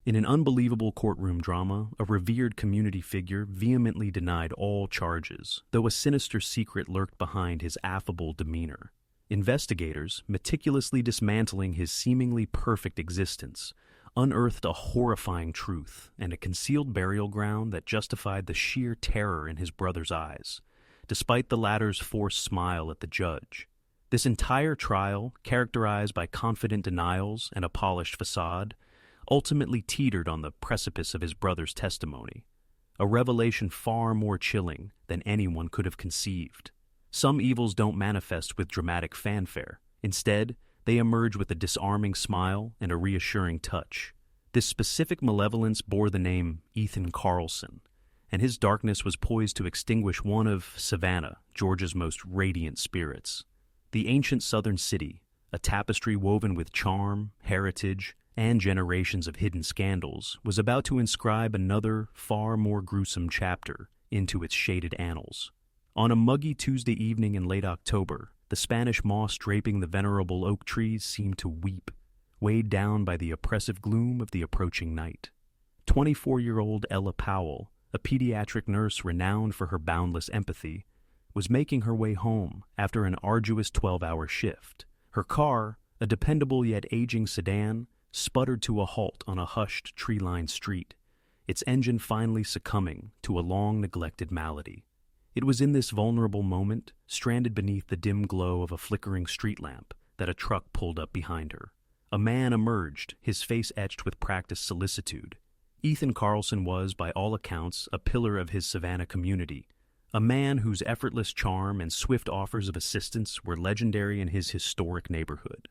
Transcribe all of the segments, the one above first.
In an unbelievable courtroom drama, a revered community figure vehemently denied all charges, though a sinister secret lurked behind his affable demeanor. Investigators, meticulously dismantling his seemingly perfect existence, unearthed a horrifying truth and a concealed burial ground that justified the sheer terror in his brother's eyes, despite the latter's forced smile at the judge. This entire trial, characterized by confident denials and a polished facade, ultimately teetered on the precipice of his brother's testimony, a revelation far more chilling than anyone could have conceived. Some evils don't manifest with dramatic fanfare. Instead, they emerge with a disarming smile and a reassuring touch. This specific malevolence bore the name Ethan Carlson, and his darkness was poised to extinguish one of Savannah, Georgia's most radiant spirits. The ancient southern city, a tapestry woven with charm, heritage, and generations of hidden scandals, was about to inscribe another, far more gruesome chapter into its shaded annals. On a muggy Tuesday evening in late October, the Spanish moss draping the venerable oak trees seemed to weep, weighed down by the oppressive gloom of the approaching night. 24-year-old Ella Powell, a pediatric nurse renowned for her boundless empathy, was making her way home after an arduous 12-hour shift. Her car, a dependable yet aging sedan, sputtered to a halt on a hushed, tree-lined street, its engine finally succumbing to a long-neglected malady. It was in this vulnerable moment, stranded beneath the dim glow of a flickering street lamp, that a truck pulled up behind her. A man emerged, his face etched with practiced solicitude. Ethan Carlson was, by all accounts, a pillar of his Savannah community, a man whose effortless charm and swift offers of assistance were legendary in his historic neighborhood.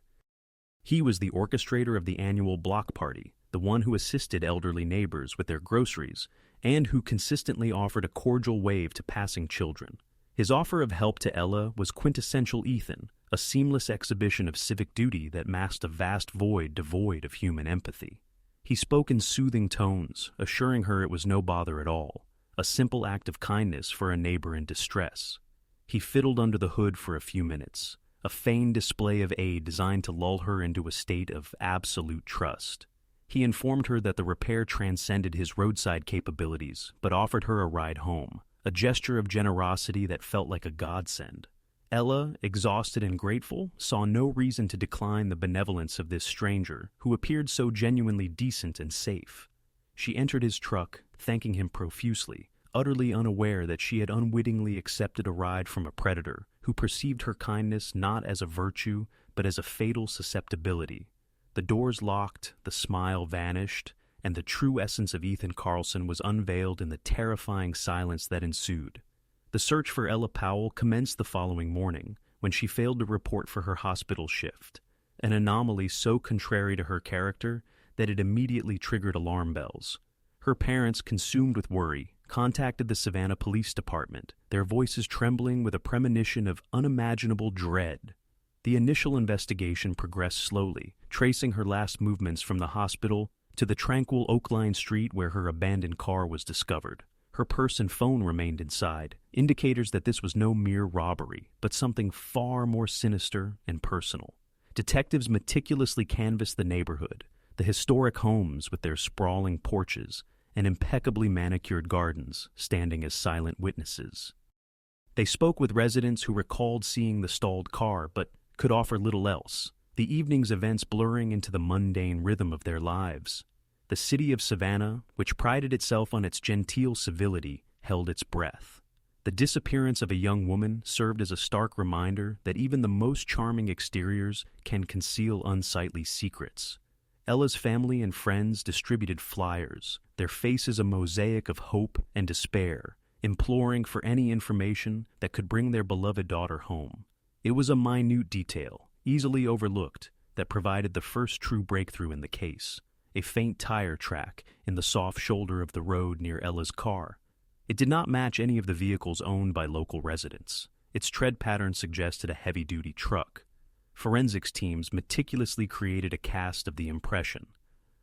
He was the orchestrator of the annual block party, the one who assisted elderly neighbors with their groceries, and who consistently offered a cordial wave to passing children. His offer of help to Ella was quintessential Ethan, a seamless exhibition of civic duty that masked a vast void devoid of human empathy. He spoke in soothing tones, assuring her it was no bother at all, a simple act of kindness for a neighbor in distress. He fiddled under the hood for a few minutes, a feigned display of aid designed to lull her into a state of absolute trust. He informed her that the repair transcended his roadside capabilities, but offered her a ride home, a gesture of generosity that felt like a godsend. Ella, exhausted and grateful, saw no reason to decline the benevolence of this stranger, who appeared so genuinely decent and safe. She entered his truck, thanking him profusely, utterly unaware that she had unwittingly accepted a ride from a predator who perceived her kindness not as a virtue, but as a fatal susceptibility. The doors locked, the smile vanished, and the true essence of Ethan Carlson was unveiled in the terrifying silence that ensued. The search for Ella Powell commenced the following morning, when she failed to report for her hospital shift, an anomaly so contrary to her character that it immediately triggered alarm bells. Her parents, consumed with worry, contacted the Savannah Police Department, their voices trembling with a premonition of unimaginable dread. The initial investigation progressed slowly, tracing her last movements from the hospital to the tranquil oak-lined street where her abandoned car was discovered. Her purse and phone remained inside, indicators that this was no mere robbery, but something far more sinister and personal. Detectives meticulously canvassed the neighborhood, the historic homes with their sprawling porches and impeccably manicured gardens standing as silent witnesses. They spoke with residents who recalled seeing the stalled car but could offer little else, the evening's events blurring into the mundane rhythm of their lives. The city of Savannah, which prided itself on its genteel civility, held its breath. The disappearance of a young woman served as a stark reminder that even the most charming exteriors can conceal unsightly secrets. Ella's family and friends distributed flyers, their faces a mosaic of hope and despair, imploring for any information that could bring their beloved daughter home. It was a minute detail, easily overlooked, that provided the first true breakthrough in the case. A faint tire track in the soft shoulder of the road near Ella's car. It did not match any of the vehicles owned by local residents. Its tread pattern suggested a heavy-duty truck. Forensics teams meticulously created a cast of the impression,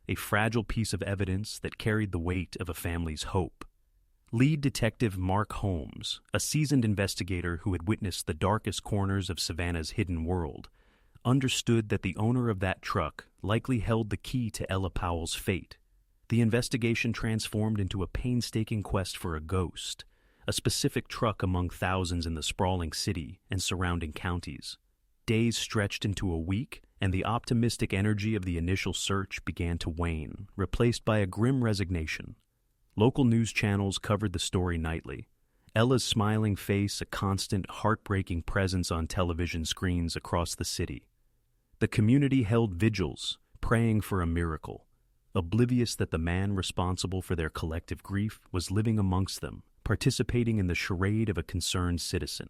a fragile piece of evidence that carried the weight of a family's hope. Lead Detective Mark Holmes, a seasoned investigator who had witnessed the darkest corners of Savannah's hidden world, understood that the owner of that truck likely held the key to Ella Powell's fate. The investigation transformed into a painstaking quest for a ghost, a specific truck among thousands in the sprawling city and surrounding counties. Days stretched into a week, and the optimistic energy of the initial search began to wane, replaced by a grim resignation. Local news channels covered the story nightly. Ella's smiling face a constant, heartbreaking presence on television screens across the city. The community held vigils, praying for a miracle, oblivious that the man responsible for their collective grief was living amongst them, participating in the charade of a concerned citizen.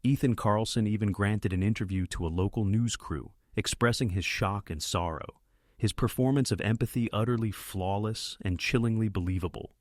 Ethan Carlson even granted an interview to a local news crew, expressing his shock and sorrow, his performance of empathy utterly flawless and chillingly believable.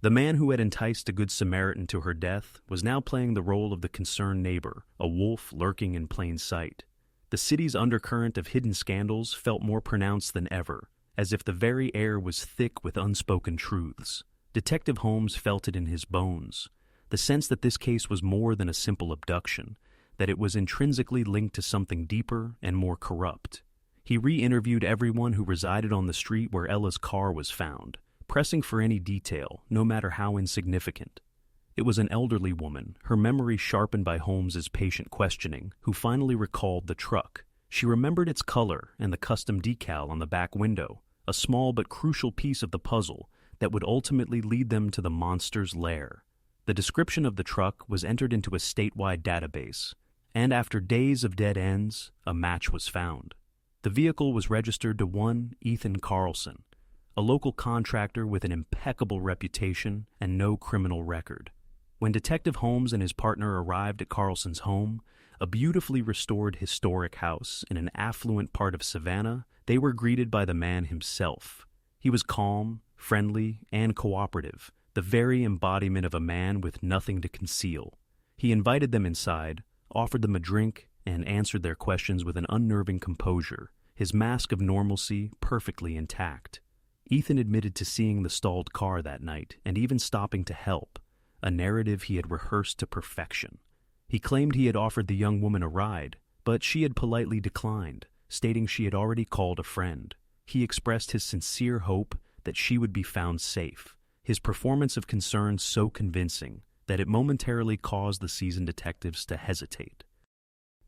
The man who had enticed a Good Samaritan to her death was now playing the role of the concerned neighbor, a wolf lurking in plain sight. The city's undercurrent of hidden scandals felt more pronounced than ever, as if the very air was thick with unspoken truths. Detective Holmes felt it in his bones, the sense that this case was more than a simple abduction, that it was intrinsically linked to something deeper and more corrupt. He re-interviewed everyone who resided on the street where Ella's car was found, pressing for any detail, no matter how insignificant. It was an elderly woman, her memory sharpened by Holmes's patient questioning, who finally recalled the truck. She remembered its color and the custom decal on the back window, a small but crucial piece of the puzzle that would ultimately lead them to the monster's lair. The description of the truck was entered into a statewide database, and after days of dead ends, a match was found. The vehicle was registered to one Ethan Carlson, a local contractor with an impeccable reputation and no criminal record. When Detective Holmes and his partner arrived at Carlson's home, a beautifully restored historic house in an affluent part of Savannah, they were greeted by the man himself. He was calm, friendly, and cooperative, the very embodiment of a man with nothing to conceal. He invited them inside, offered them a drink, and answered their questions with an unnerving composure, his mask of normalcy perfectly intact. Ethan admitted to seeing the stalled car that night and even stopping to help, a narrative he had rehearsed to perfection. He claimed he had offered the young woman a ride, but she had politely declined, stating she had already called a friend. He expressed his sincere hope that she would be found safe, his performance of concern so convincing that it momentarily caused the seasoned detectives to hesitate.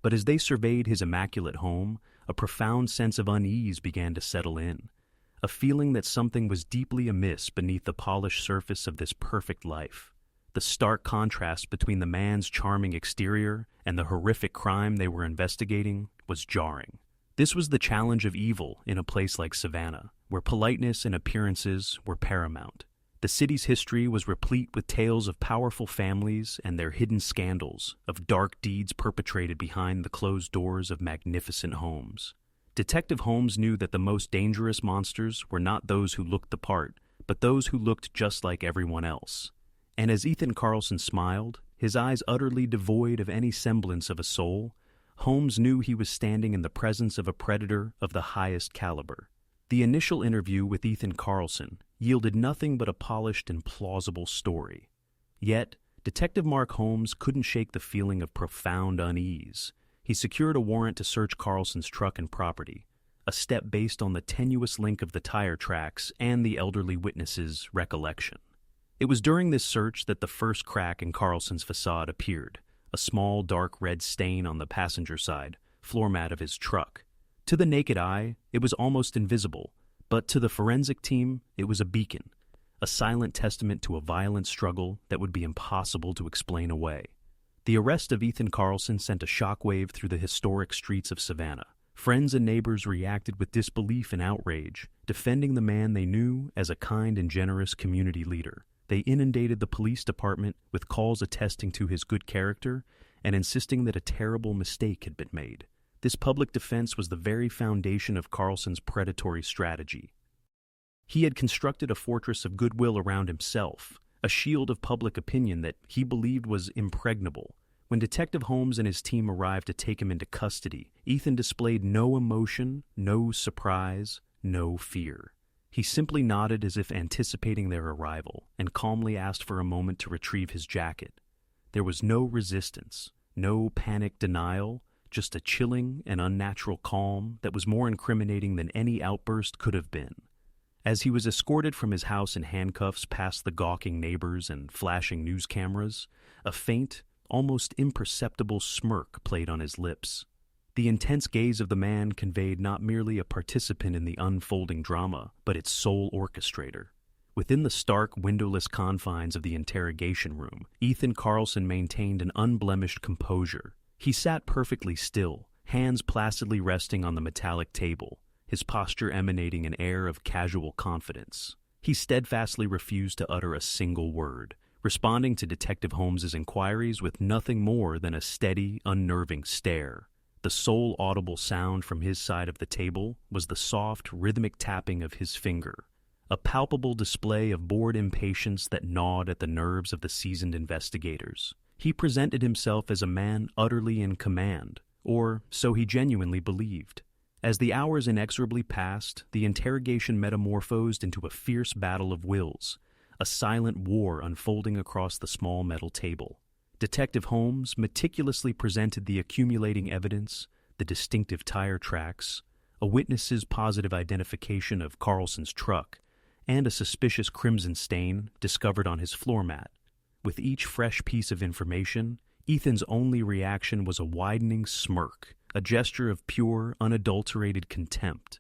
But as they surveyed his immaculate home, a profound sense of unease began to settle in, a feeling that something was deeply amiss beneath the polished surface of this perfect life. The stark contrast between the man's charming exterior and the horrific crime they were investigating was jarring. This was the challenge of evil in a place like Savannah, where politeness and appearances were paramount. The city's history was replete with tales of powerful families and their hidden scandals, of dark deeds perpetrated behind the closed doors of magnificent homes. Detective Holmes knew that the most dangerous monsters were not those who looked the part, but those who looked just like everyone else. And as Ethan Carlson smiled, his eyes utterly devoid of any semblance of a soul, Holmes knew he was standing in the presence of a predator of the highest caliber. The initial interview with Ethan Carlson yielded nothing but a polished and plausible story. Yet, Detective Mark Holmes couldn't shake the feeling of profound unease. He secured a warrant to search Carlson's truck and property, a step based on the tenuous link of the tire tracks and the elderly witness's recollection. It was during this search that the first crack in Carlson's facade appeared, a small dark red stain on the passenger side, floor mat of his truck. To the naked eye, it was almost invisible, but to the forensic team, it was a beacon, a silent testament to a violent struggle that would be impossible to explain away. The arrest of Ethan Carlson sent a shockwave through the historic streets of Savannah. Friends and neighbors reacted with disbelief and outrage, defending the man they knew as a kind and generous community leader. They inundated the police department with calls attesting to his good character and insisting that a terrible mistake had been made. This public defense was the very foundation of Carlson's predatory strategy. He had constructed a fortress of goodwill around himself, a shield of public opinion that he believed was impregnable. When Detective Holmes and his team arrived to take him into custody, Ethan displayed no emotion, no surprise, no fear. He simply nodded as if anticipating their arrival, and calmly asked for a moment to retrieve his jacket. There was no resistance, no panic denial, just a chilling and unnatural calm that was more incriminating than any outburst could have been. As he was escorted from his house in handcuffs past the gawking neighbors and flashing news cameras, a faint, almost imperceptible smirk played on his lips. The intense gaze of the man conveyed not merely a participant in the unfolding drama, but its sole orchestrator. Within the stark, windowless confines of the interrogation room, Ethan Carlson maintained an unblemished composure. He sat perfectly still, hands placidly resting on the metallic table, his posture emanating an air of casual confidence. He steadfastly refused to utter a single word, responding to Detective Holmes's inquiries with nothing more than a steady, unnerving stare. The sole audible sound from his side of the table was the soft, rhythmic tapping of his finger, a palpable display of bored impatience that gnawed at the nerves of the seasoned investigators. He presented himself as a man utterly in command, or so he genuinely believed. As the hours inexorably passed, the interrogation metamorphosed into a fierce battle of wills, a silent war unfolding across the small metal table. Detective Holmes meticulously presented the accumulating evidence, the distinctive tire tracks, a witness's positive identification of Carlson's truck, and a suspicious crimson stain discovered on his floor mat. With each fresh piece of information, Ethan's only reaction was a widening smirk, a gesture of pure, unadulterated contempt.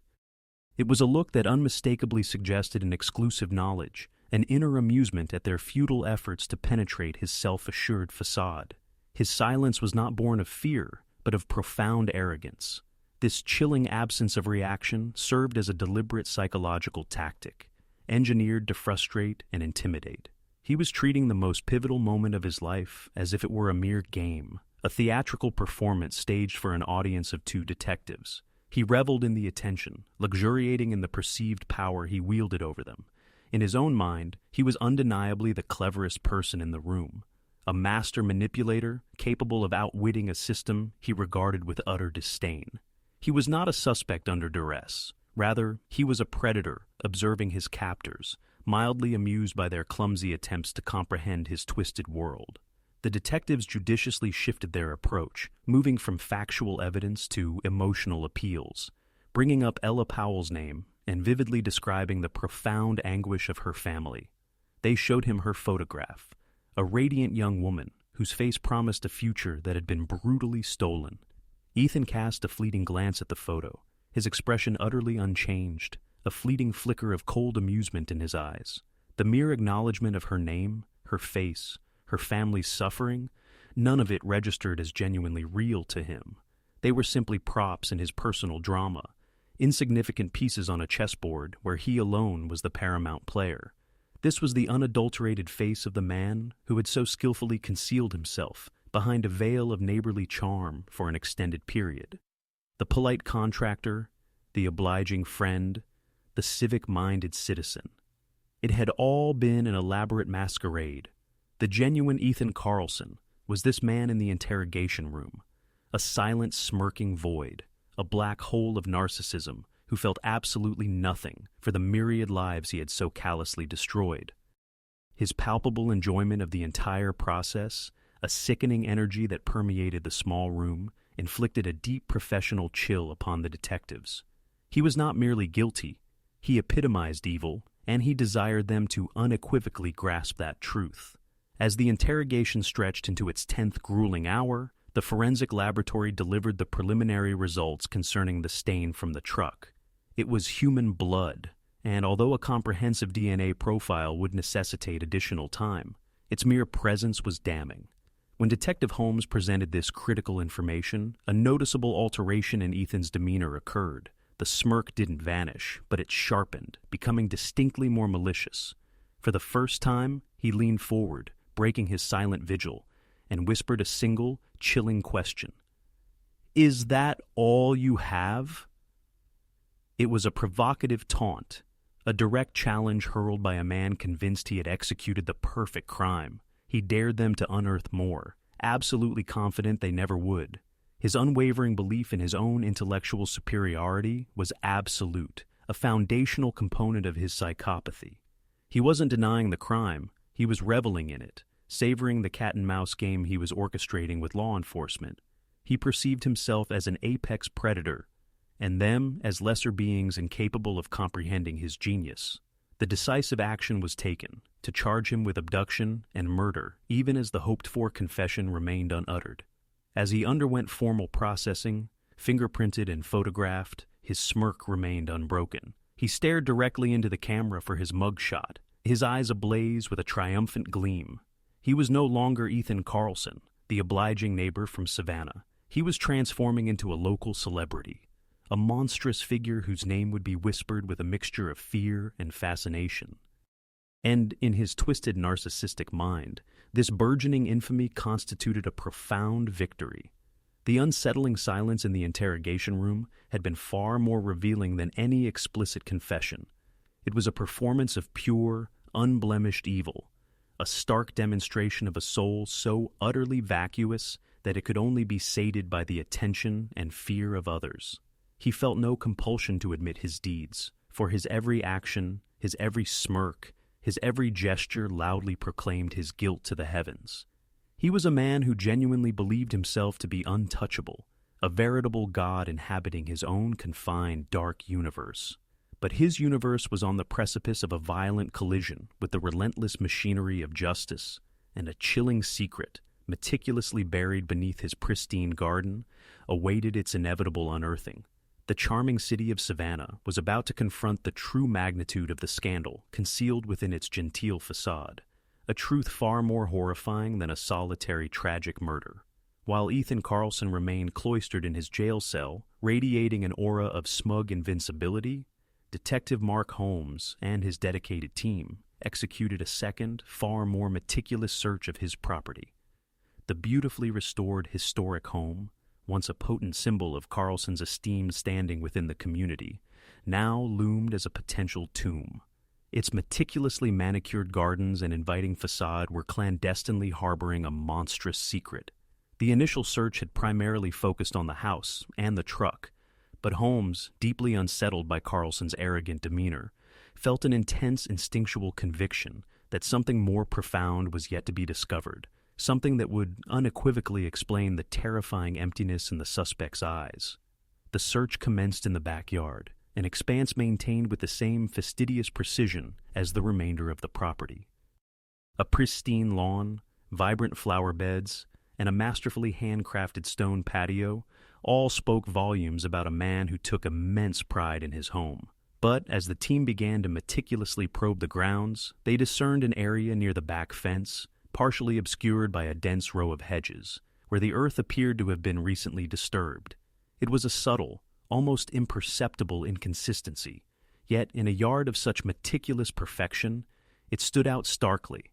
It was a look that unmistakably suggested an exclusive knowledge, an inner amusement at their futile efforts to penetrate his self-assured facade. His silence was not born of fear, but of profound arrogance. This chilling absence of reaction served as a deliberate psychological tactic, engineered to frustrate and intimidate. He was treating the most pivotal moment of his life as if it were a mere game, a theatrical performance staged for an audience of two detectives. He reveled in the attention, luxuriating in the perceived power he wielded over them. In his own mind, he was undeniably the cleverest person in the room, a master manipulator capable of outwitting a system he regarded with utter disdain. He was not a suspect under duress. Rather, he was a predator observing his captors, mildly amused by their clumsy attempts to comprehend his twisted world. The detectives judiciously shifted their approach, moving from factual evidence to emotional appeals, bringing up Ella Powell's name and vividly describing the profound anguish of her family. They showed him her photograph, a radiant young woman whose face promised a future that had been brutally stolen. Ethan cast a fleeting glance at the photo, his expression utterly unchanged, a fleeting flicker of cold amusement in his eyes. The mere acknowledgement of her name, her face, her family's suffering, none of it registered as genuinely real to him. They were simply props in his personal drama, insignificant pieces on a chessboard where he alone was the paramount player. This was the unadulterated face of the man who had so skillfully concealed himself behind a veil of neighborly charm for an extended period. The polite contractor, the obliging friend, the civic-minded citizen. It had all been an elaborate masquerade. The genuine Ethan Carlson was this man in the interrogation room, a silent, smirking void, a black hole of narcissism who felt absolutely nothing for the myriad lives he had so callously destroyed. His palpable enjoyment of the entire process, a sickening energy that permeated the small room, inflicted a deep professional chill upon the detectives. He was not merely guilty, he epitomized evil, and he desired them to unequivocally grasp that truth. As the interrogation stretched into its 10th grueling hour, the forensic laboratory delivered the preliminary results concerning the stain from the truck. It was human blood, and although a comprehensive DNA profile would necessitate additional time, its mere presence was damning. When Detective Holmes presented this critical information, a noticeable alteration in Ethan's demeanor occurred. The smirk didn't vanish, but it sharpened, becoming distinctly more malicious. For the first time, he leaned forward, breaking his silent vigil, and whispered a single, chilling question. "Is that all you have?" It was a provocative taunt, a direct challenge hurled by a man convinced he had executed the perfect crime. He dared them to unearth more, absolutely confident they never would. His unwavering belief in his own intellectual superiority was absolute, a foundational component of his psychopathy. He wasn't denying the crime, he was reveling in it, savoring the cat-and-mouse game he was orchestrating with law enforcement. He perceived himself as an apex predator, and them as lesser beings incapable of comprehending his genius. The decisive action was taken to charge him with abduction and murder, even as the hoped-for confession remained unuttered. As he underwent formal processing, fingerprinted and photographed, his smirk remained unbroken. He stared directly into the camera for his mugshot, his eyes ablaze with a triumphant gleam. He was no longer Ethan Carlson, the obliging neighbor from Savannah. He was transforming into a local celebrity, a monstrous figure whose name would be whispered with a mixture of fear and fascination. And in his twisted narcissistic mind, this burgeoning infamy constituted a profound victory. The unsettling silence in the interrogation room had been far more revealing than any explicit confession. It was a performance of pure, unblemished evil, a stark demonstration of a soul so utterly vacuous that it could only be sated by the attention and fear of others. He felt no compulsion to admit his deeds, for his every action, his every smirk, his every gesture loudly proclaimed his guilt to the heavens. He was a man who genuinely believed himself to be untouchable, a veritable god inhabiting his own confined, dark universe. But his universe was on the precipice of a violent collision with the relentless machinery of justice, and a chilling secret, meticulously buried beneath his pristine garden, awaited its inevitable unearthing. The charming city of Savannah was about to confront the true magnitude of the scandal concealed within its genteel facade, a truth far more horrifying than a solitary tragic murder. While Ethan Carlson remained cloistered in his jail cell, radiating an aura of smug invincibility, Detective Mark Holmes and his dedicated team executed a second, far more meticulous search of his property. The beautifully restored historic home, once a potent symbol of Carlson's esteemed standing within the community, now loomed as a potential tomb. Its meticulously manicured gardens and inviting facade were clandestinely harboring a monstrous secret. The initial search had primarily focused on the house and the truck, but Holmes, deeply unsettled by Carlson's arrogant demeanor, felt an intense instinctual conviction that something more profound was yet to be discovered, something that would unequivocally explain the terrifying emptiness in the suspect's eyes. The search commenced in the backyard, an expanse maintained with the same fastidious precision as the remainder of the property. A pristine lawn, vibrant flower beds, and a masterfully handcrafted stone patio all spoke volumes about a man who took immense pride in his home. But as the team began to meticulously probe the grounds, they discerned an area near the back fence, partially obscured by a dense row of hedges, where the earth appeared to have been recently disturbed. It was a subtle, almost imperceptible inconsistency, yet in a yard of such meticulous perfection, it stood out starkly,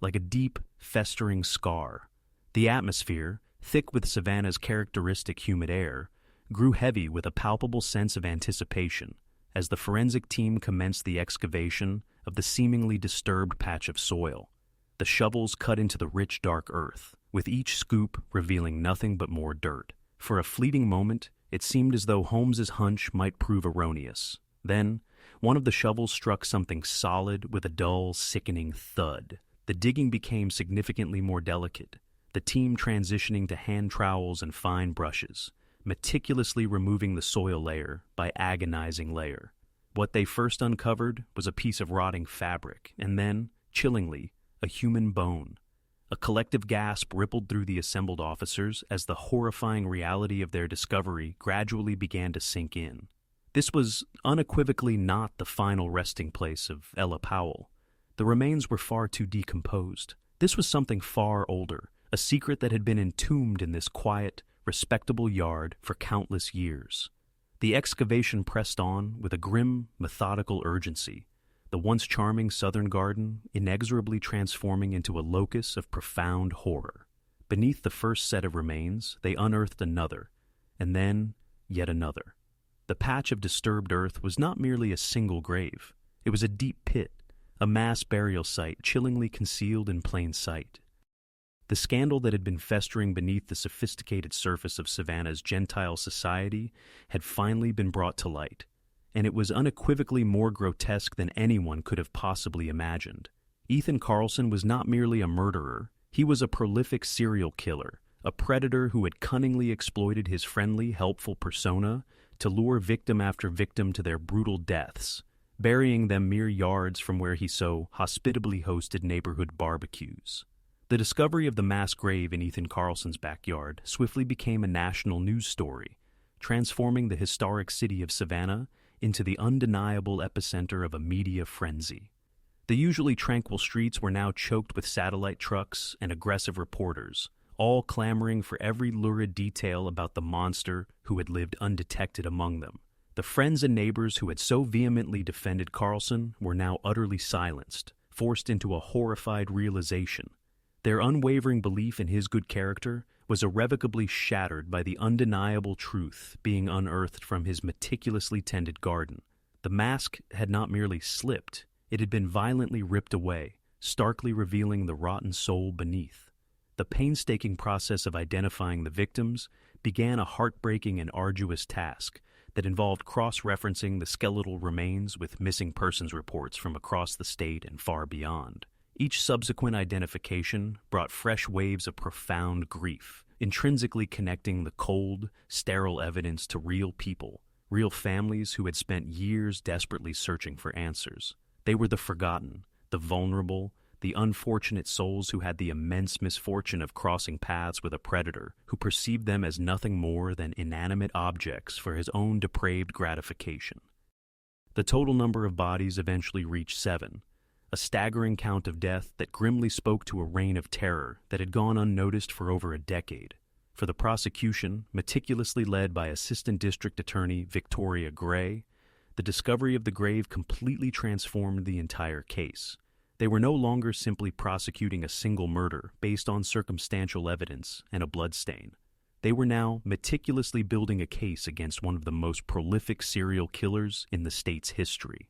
like a deep, festering scar. The atmosphere, thick with Savannah's characteristic humid air, grew heavy with a palpable sense of anticipation as the forensic team commenced the excavation of the seemingly disturbed patch of soil. The shovels cut into the rich, dark earth, with each scoop revealing nothing but more dirt. For a fleeting moment, it seemed as though Holmes's hunch might prove erroneous. Then, one of the shovels struck something solid with a dull, sickening thud. The digging became significantly more delicate, the team transitioning to hand trowels and fine brushes, meticulously removing the soil layer by agonizing layer. What they first uncovered was a piece of rotting fabric, and then, chillingly, a human bone. A collective gasp rippled through the assembled officers as the horrifying reality of their discovery gradually began to sink in. This was unequivocally not the final resting place of Ella Powell. The remains were far too decomposed. This was something far older, a secret that had been entombed in this quiet, respectable yard for countless years. The excavation pressed on with a grim, methodical urgency, the once charming southern garden inexorably transforming into a locus of profound horror. Beneath the first set of remains, they unearthed another, and then yet another. The patch of disturbed earth was not merely a single grave. It was a deep pit, a mass burial site chillingly concealed in plain sight. The scandal that had been festering beneath the sophisticated surface of Savannah's gentile society had finally been brought to light, and it was unequivocally more grotesque than anyone could have possibly imagined. Ethan Carlson was not merely a murderer, he was a prolific serial killer, a predator who had cunningly exploited his friendly, helpful persona to lure victim after victim to their brutal deaths, burying them mere yards from where he so hospitably hosted neighborhood barbecues. The discovery of the mass grave in Ethan Carlson's backyard swiftly became a national news story, transforming the historic city of Savannah into the undeniable epicenter of a media frenzy. The usually tranquil streets were now choked with satellite trucks and aggressive reporters, all clamoring for every lurid detail about the monster who had lived undetected among them. The friends and neighbors who had so vehemently defended Carlson were now utterly silenced, forced into a horrified realization. Their unwavering belief in his good character was irrevocably shattered by the undeniable truth being unearthed from his meticulously tended garden. The mask had not merely slipped, it had been violently ripped away, starkly revealing the rotten soul beneath. The painstaking process of identifying the victims began a heartbreaking and arduous task that involved cross-referencing the skeletal remains with missing persons reports from across the state and far beyond. Each subsequent identification brought fresh waves of profound grief, intrinsically connecting the cold, sterile evidence to real people, real families who had spent years desperately searching for answers. They were the forgotten, the vulnerable, the unfortunate souls who had the immense misfortune of crossing paths with a predator who perceived them as nothing more than inanimate objects for his own depraved gratification. The total number of bodies eventually reached 7, a staggering count of death that grimly spoke to a reign of terror that had gone unnoticed for over a decade. For the prosecution, meticulously led by Assistant District Attorney Victoria Gray, the discovery of the grave completely transformed the entire case. They were no longer simply prosecuting a single murder based on circumstantial evidence and a bloodstain. They were now meticulously building a case against one of the most prolific serial killers in the state's history.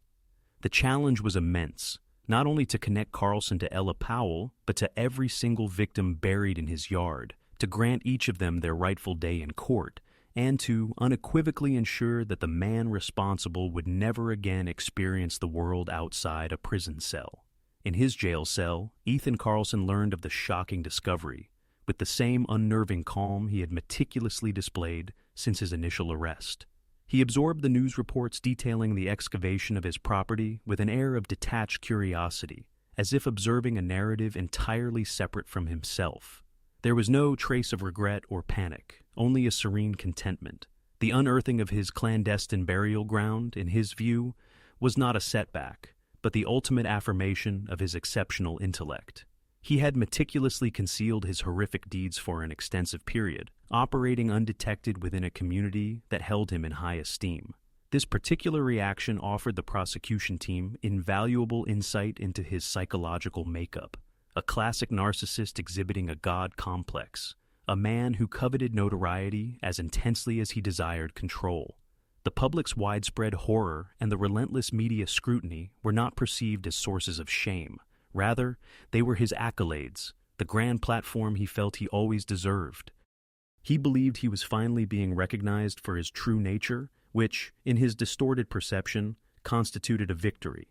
The challenge was immense, not only to connect Carlson to Ella Powell, but to every single victim buried in his yard, to grant each of them their rightful day in court, and to unequivocally ensure that the man responsible would never again experience the world outside a prison cell. In his jail cell, Ethan Carlson learned of the shocking discovery, with the same unnerving calm he had meticulously displayed since his initial arrest. He absorbed the news reports detailing the excavation of his property with an air of detached curiosity, as if observing a narrative entirely separate from himself. There was no trace of regret or panic, only a serene contentment. The unearthing of his clandestine burial ground, in his view, was not a setback, but the ultimate affirmation of his exceptional intellect. He had meticulously concealed his horrific deeds for an extensive period, operating undetected within a community that held him in high esteem. This particular reaction offered the prosecution team invaluable insight into his psychological makeup, a classic narcissist exhibiting a god complex, a man who coveted notoriety as intensely as he desired control. The public's widespread horror and the relentless media scrutiny were not perceived as sources of shame. Rather, they were his accolades, the grand platform he felt he always deserved. He believed he was finally being recognized for his true nature, which, in his distorted perception, constituted a victory.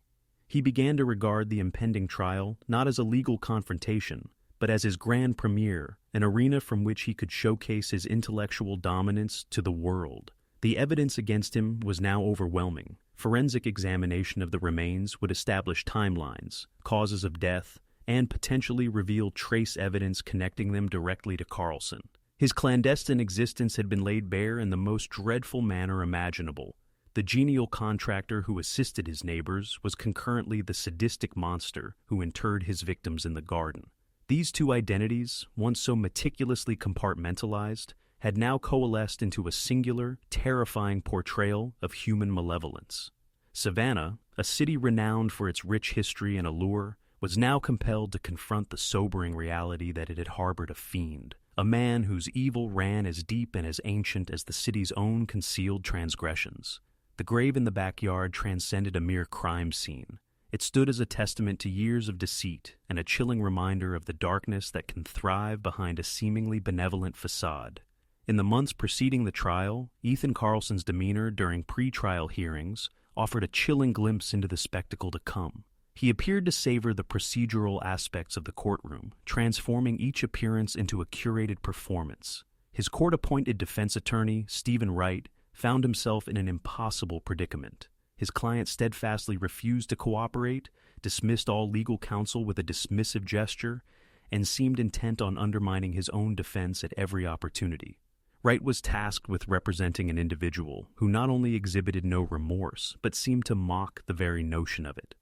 He began to regard the impending trial not as a legal confrontation, but as his grand premiere, an arena from which he could showcase his intellectual dominance to the world. The evidence against him was now overwhelming. Forensic examination of the remains would establish timelines, causes of death, and potentially reveal trace evidence connecting them directly to Carlson. His clandestine existence had been laid bare in the most dreadful manner imaginable. The genial contractor who assisted his neighbors was concurrently the sadistic monster who interred his victims in the garden. These two identities, once so meticulously compartmentalized, had now coalesced into a singular, terrifying portrayal of human malevolence. Savannah, a city renowned for its rich history and allure, was now compelled to confront the sobering reality that it had harbored a fiend, a man whose evil ran as deep and as ancient as the city's own concealed transgressions. The grave in the backyard transcended a mere crime scene. It stood as a testament to years of deceit and a chilling reminder of the darkness that can thrive behind a seemingly benevolent facade. In the months preceding the trial, Ethan Carlson's demeanor during pre-trial hearings offered a chilling glimpse into the spectacle to come. He appeared to savor the procedural aspects of the courtroom, transforming each appearance into a curated performance. His court-appointed defense attorney, Stephen Wright, found himself in an impossible predicament. His client steadfastly refused to cooperate, dismissed all legal counsel with a dismissive gesture, and seemed intent on undermining his own defense at every opportunity. Wright was tasked with representing an individual who not only exhibited no remorse, but seemed to mock the very notion of it.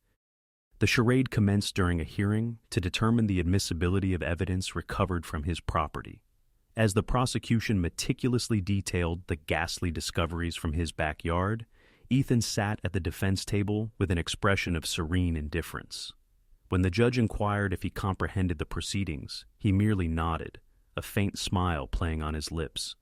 The charade commenced during a hearing to determine the admissibility of evidence recovered from his property. As the prosecution meticulously detailed the ghastly discoveries from his backyard, Ethan sat at the defense table with an expression of serene indifference. When the judge inquired if he comprehended the proceedings, he merely nodded, a faint smile playing on his lips.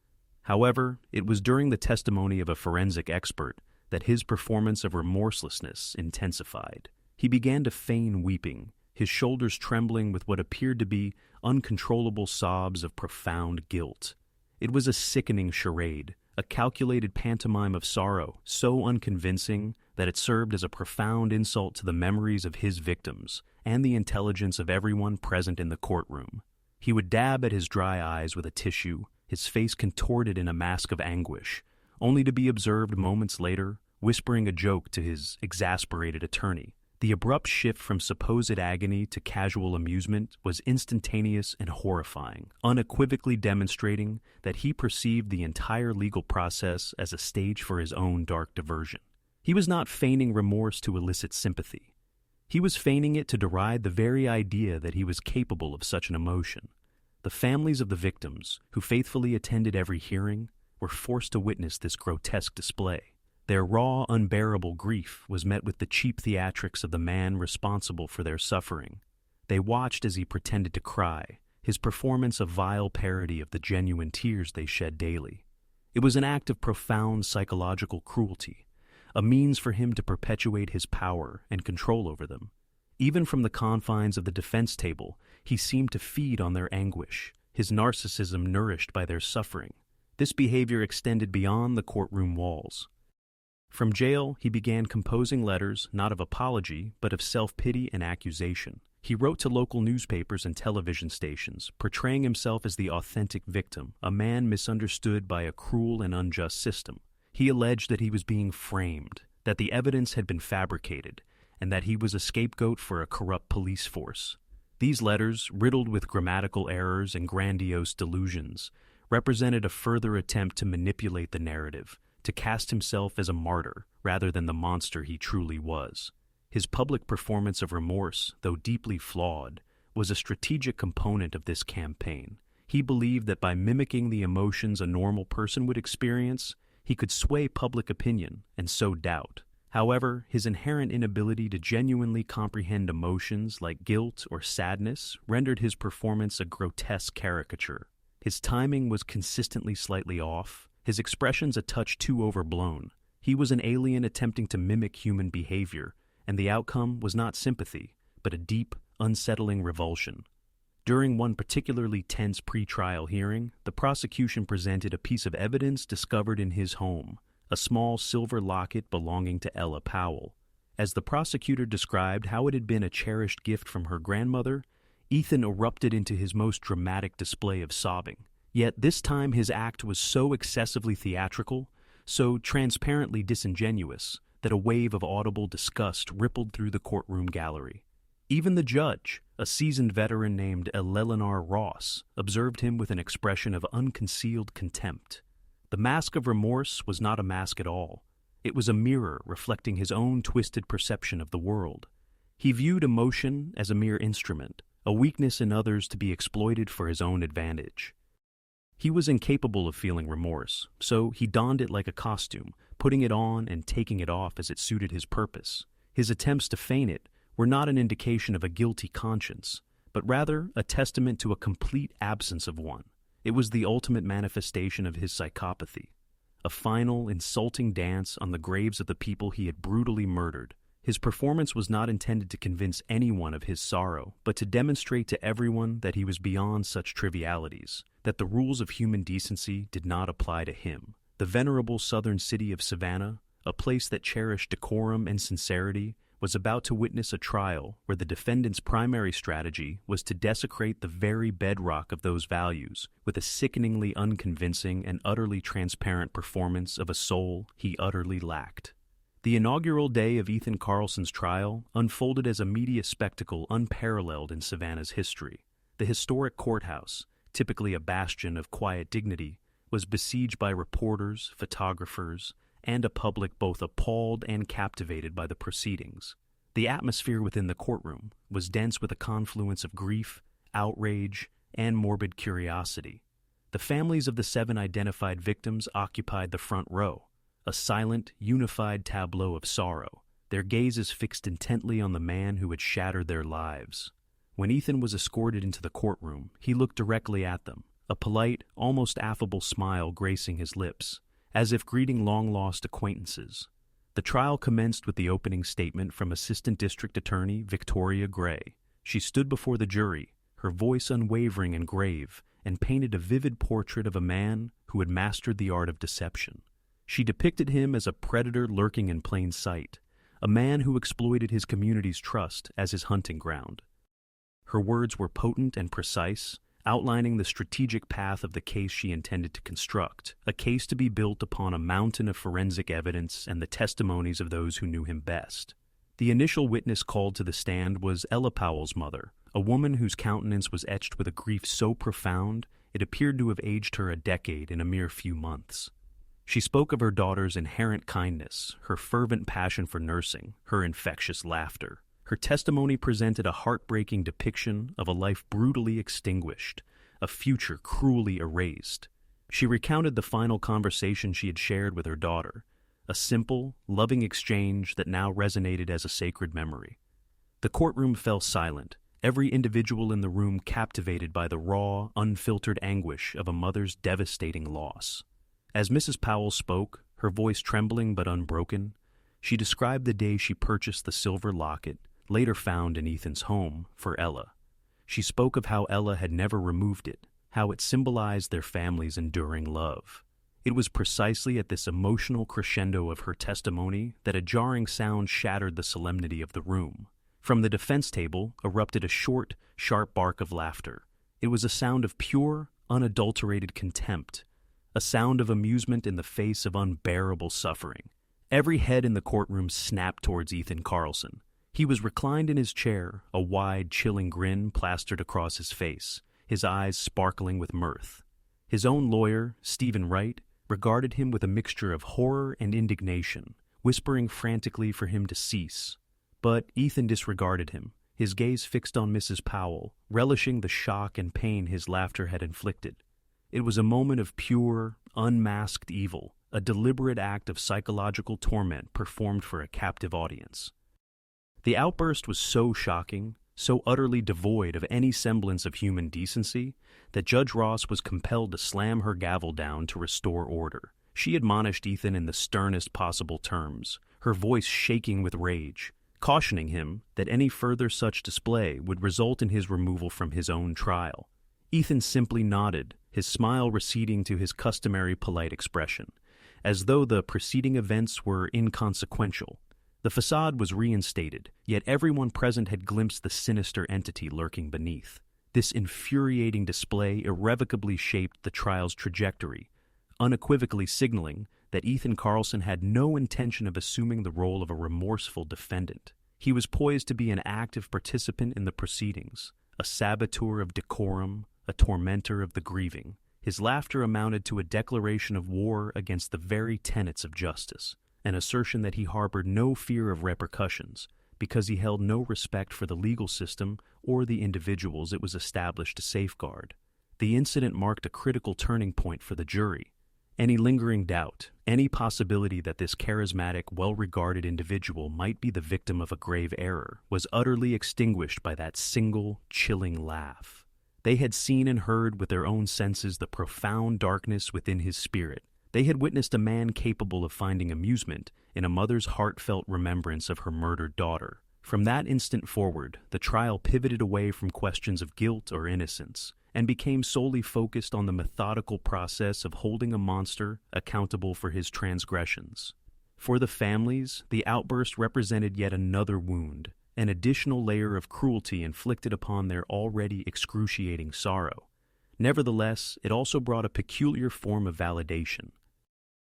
However, it was during the testimony of a forensic expert that his performance of remorselessness intensified. He began to feign weeping, his shoulders trembling with what appeared to be uncontrollable sobs of profound guilt. It was a sickening charade, a calculated pantomime of sorrow, so unconvincing that it served as a profound insult to the memories of his victims and the intelligence of everyone present in the courtroom. He would dab at his dry eyes with a tissue, his face contorted in a mask of anguish, only to be observed moments later whispering a joke to his exasperated attorney. The abrupt shift from supposed agony to casual amusement was instantaneous and horrifying, unequivocally demonstrating that he perceived the entire legal process as a stage for his own dark diversion. He was not feigning remorse to elicit sympathy. He was feigning it to deride the very idea that he was capable of such an emotion. The families of the victims, who faithfully attended every hearing, were forced to witness this grotesque display. Their raw, unbearable grief was met with the cheap theatrics of the man responsible for their suffering. They watched as he pretended to cry, his performance a vile parody of the genuine tears they shed daily. It was an act of profound psychological cruelty, a means for him to perpetuate his power and control over them. Even from the confines of the defense table, he seemed to feed on their anguish, his narcissism nourished by their suffering. This behavior extended beyond the courtroom walls. From jail, he began composing letters not of apology, but of self-pity and accusation. He wrote to local newspapers and television stations, portraying himself as the authentic victim, a man misunderstood by a cruel and unjust system. He alleged that he was being framed, that the evidence had been fabricated, and that he was a scapegoat for a corrupt police force. These letters, riddled with grammatical errors and grandiose delusions, represented a further attempt to manipulate the narrative, to cast himself as a martyr rather than the monster he truly was. His public performance of remorse, though deeply flawed, was a strategic component of this campaign. He believed that by mimicking the emotions a normal person would experience, he could sway public opinion and sow doubt. However, his inherent inability to genuinely comprehend emotions like guilt or sadness rendered his performance a grotesque caricature. His timing was consistently slightly off, his expressions a touch too overblown. He was an alien attempting to mimic human behavior, and the outcome was not sympathy, but a deep, unsettling revulsion. During one particularly tense pre-trial hearing, the prosecution presented a piece of evidence discovered in his home, a small silver locket belonging to Ella Powell. As the prosecutor described how it had been a cherished gift from her grandmother, Ethan erupted into his most dramatic display of sobbing. Yet this time his act was so excessively theatrical, so transparently disingenuous, that a wave of audible disgust rippled through the courtroom gallery. Even the judge, a seasoned veteran named Eleanor Ross, observed him with an expression of unconcealed contempt. The mask of remorse was not a mask at all. It was a mirror reflecting his own twisted perception of the world. He viewed emotion as a mere instrument, a weakness in others to be exploited for his own advantage. He was incapable of feeling remorse, so he donned it like a costume, putting it on and taking it off as it suited his purpose. His attempts to feign it were not an indication of a guilty conscience, but rather a testament to a complete absence of one. It was the ultimate manifestation of his psychopathy, a final, insulting dance on the graves of the people he had brutally murdered. His performance was not intended to convince anyone of his sorrow, but to demonstrate to everyone that he was beyond such trivialities, that the rules of human decency did not apply to him. The venerable southern city of Savannah, a place that cherished decorum and sincerity, was about to witness a trial where the defendant's primary strategy was to desecrate the very bedrock of those values with a sickeningly unconvincing and utterly transparent performance of a soul he utterly lacked. The inaugural day of Ethan Carlson's trial unfolded as a media spectacle unparalleled in Savannah's history. The historic courthouse, typically a bastion of quiet dignity, was besieged by reporters, photographers, and a public both appalled and captivated by the proceedings. The atmosphere within the courtroom was dense with a confluence of grief, outrage, and morbid curiosity. The families of the 7 identified victims occupied the front row, a silent, unified tableau of sorrow, their gazes fixed intently on the man who had shattered their lives. When Ethan was escorted into the courtroom, he looked directly at them, a polite, almost affable smile gracing his lips, as if greeting long-lost acquaintances. The trial commenced with the opening statement from Assistant District Attorney Victoria Gray. She stood before the jury, her voice unwavering and grave, and painted a vivid portrait of a man who had mastered the art of deception. She depicted him as a predator lurking in plain sight, a man who exploited his community's trust as his hunting ground. Her words were potent and precise, outlining the strategic path of the case she intended to construct, a case to be built upon a mountain of forensic evidence and the testimonies of those who knew him best. The initial witness called to the stand was Ella Powell's mother, a woman whose countenance was etched with a grief so profound it appeared to have aged her a decade in a mere few months. She spoke of her daughter's inherent kindness, her fervent passion for nursing, her infectious laughter. Her testimony presented a heartbreaking depiction of a life brutally extinguished, a future cruelly erased. She recounted the final conversation she had shared with her daughter, a simple, loving exchange that now resonated as a sacred memory. The courtroom fell silent, every individual in the room captivated by the raw, unfiltered anguish of a mother's devastating loss. As Mrs. Powell spoke, her voice trembling but unbroken, she described the day she purchased the silver locket, later found in Ethan's home, for Ella. She spoke of how Ella had never removed it, how it symbolized their family's enduring love. It was precisely at this emotional crescendo of her testimony that a jarring sound shattered the solemnity of the room. From the defense table erupted a short, sharp bark of laughter. It was a sound of pure, unadulterated contempt, a sound of amusement in the face of unbearable suffering. Every head in the courtroom snapped towards Ethan Carlson. He was reclined in his chair, a wide, chilling grin plastered across his face, his eyes sparkling with mirth. His own lawyer, Stephen Wright, regarded him with a mixture of horror and indignation, whispering frantically for him to cease. But Ethan disregarded him, his gaze fixed on Mrs. Powell, relishing the shock and pain his laughter had inflicted. It was a moment of pure, unmasked evil, a deliberate act of psychological torment performed for a captive audience. The outburst was so shocking, so utterly devoid of any semblance of human decency, that Judge Ross was compelled to slam her gavel down to restore order. She admonished Ethan in the sternest possible terms, her voice shaking with rage, cautioning him that any further such display would result in his removal from his own trial. Ethan simply nodded, his smile receding to his customary polite expression, as though the preceding events were inconsequential. The facade was reinstated, yet everyone present had glimpsed the sinister entity lurking beneath. This infuriating display irrevocably shaped the trial's trajectory, unequivocally signaling that Ethan Carlson had no intention of assuming the role of a remorseful defendant. He was poised to be an active participant in the proceedings, a saboteur of decorum, a tormentor of the grieving. His laughter amounted to a declaration of war against the very tenets of justice, an assertion that he harbored no fear of repercussions because he held no respect for the legal system or the individuals it was established to safeguard. The incident marked a critical turning point for the jury. Any lingering doubt, any possibility that this charismatic, well-regarded individual might be the victim of a grave error, was utterly extinguished by that single, chilling laugh. They had seen and heard with their own senses the profound darkness within his spirit. They had witnessed a man capable of finding amusement in a mother's heartfelt remembrance of her murdered daughter. From that instant forward, the trial pivoted away from questions of guilt or innocence and became solely focused on the methodical process of holding a monster accountable for his transgressions. For the families, the outburst represented yet another wound, an additional layer of cruelty inflicted upon their already excruciating sorrow. Nevertheless, it also brought a peculiar form of validation.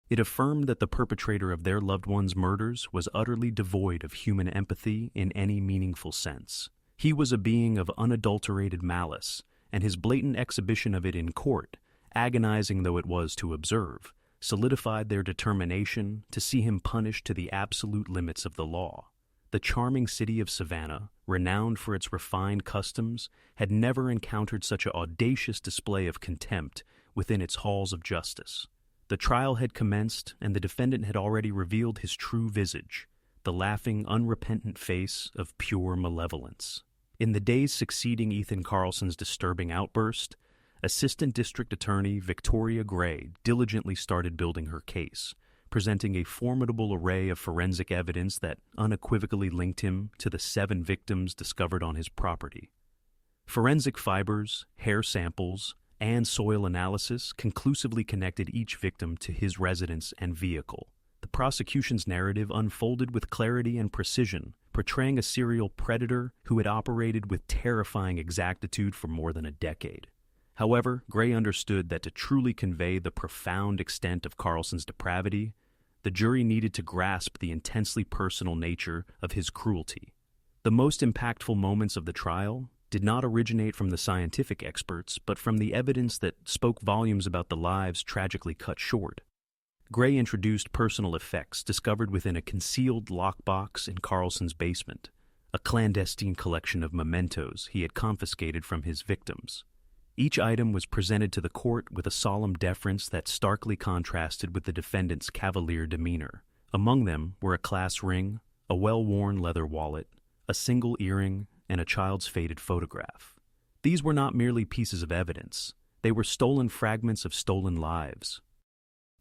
It affirmed that the perpetrator of their loved one's murders was utterly devoid of human empathy in any meaningful sense. He was a being of unadulterated malice, and his blatant exhibition of it in court, agonizing though it was to observe, solidified their determination to see him punished to the absolute limits of the law. The charming city of Savannah, renowned for its refined customs, had never encountered such an audacious display of contempt within its halls of justice. The trial had commenced, and the defendant had already revealed his true visage, the laughing, unrepentant face of pure malevolence. In the days succeeding Ethan Carlson's disturbing outburst, Assistant District Attorney Victoria Gray diligently started building her case, presenting a formidable array of forensic evidence that unequivocally linked him to the 7 victims discovered on his property. Forensic fibers, hair samples, and soil analysis conclusively connected each victim to his residence and vehicle. The prosecution's narrative unfolded with clarity and precision, portraying a serial predator who had operated with terrifying exactitude for more than a decade. However, Gray understood that to truly convey the profound extent of Carlson's depravity, the jury needed to grasp the intensely personal nature of his cruelty. The most impactful moments of the trial did not originate from the scientific experts, but from the evidence that spoke volumes about the lives tragically cut short. Gray introduced personal effects discovered within a concealed lockbox in Carlson's basement, a clandestine collection of mementos he had confiscated from his victims. Each item was presented to the court with a solemn deference that starkly contrasted with the defendant's cavalier demeanor. Among them were a class ring, a well-worn leather wallet, a single earring, and a child's faded photograph. These were not merely pieces of evidence. They were stolen fragments of stolen lives.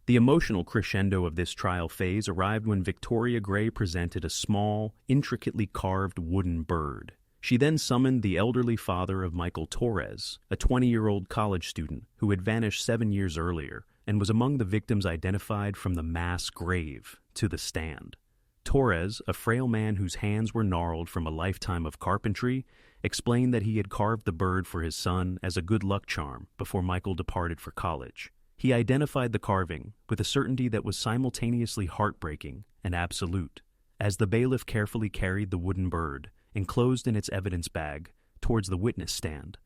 The emotional crescendo of this trial phase arrived when Victoria Gray presented a small, intricately carved wooden bird. She then summoned the elderly father of Michael Torres, a 20-year-old college student who had vanished 7 years earlier and was among the victims identified from the mass grave to the stand. Torres, a frail man whose hands were gnarled from a lifetime of carpentry, explained that he had carved the bird for his son as a good luck charm before Michael departed for college. He identified the carving with a certainty that was simultaneously heartbreaking and absolute. As the bailiff carefully carried the wooden bird, enclosed in its evidence bag, towards the witness stand,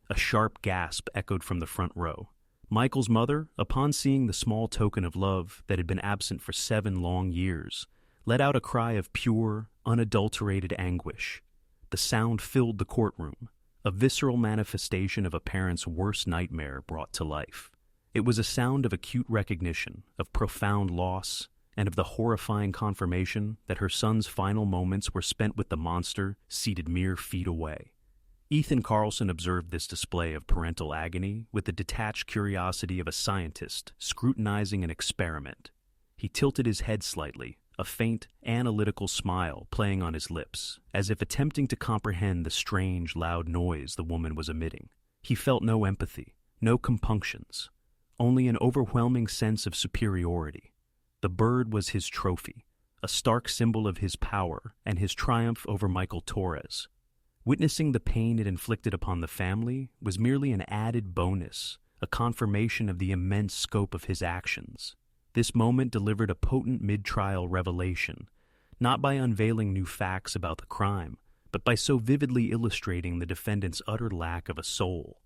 a sharp gasp echoed from the front row. Michael's mother, upon seeing the small token of love that had been absent for 7 long years, let out a cry of pure, unadulterated anguish. The sound filled the courtroom, a visceral manifestation of a parent's worst nightmare brought to life. It was a sound of acute recognition, of profound loss, and of the horrifying confirmation that her son's final moments were spent with the monster seated mere feet away. Ethan Carlson observed this display of parental agony with the detached curiosity of a scientist scrutinizing an experiment. He tilted his head slightly, a faint, analytical smile playing on his lips, as if attempting to comprehend the strange, loud noise the woman was emitting. He felt no empathy, no compunctions, only an overwhelming sense of superiority. The bird was his trophy, a stark symbol of his power and his triumph over Michael Torres. Witnessing the pain it inflicted upon the family was merely an added bonus, a confirmation of the immense scope of his actions. This moment delivered a potent mid-trial revelation, not by unveiling new facts about the crime, but by so vividly illustrating the defendant's utter lack of a soul.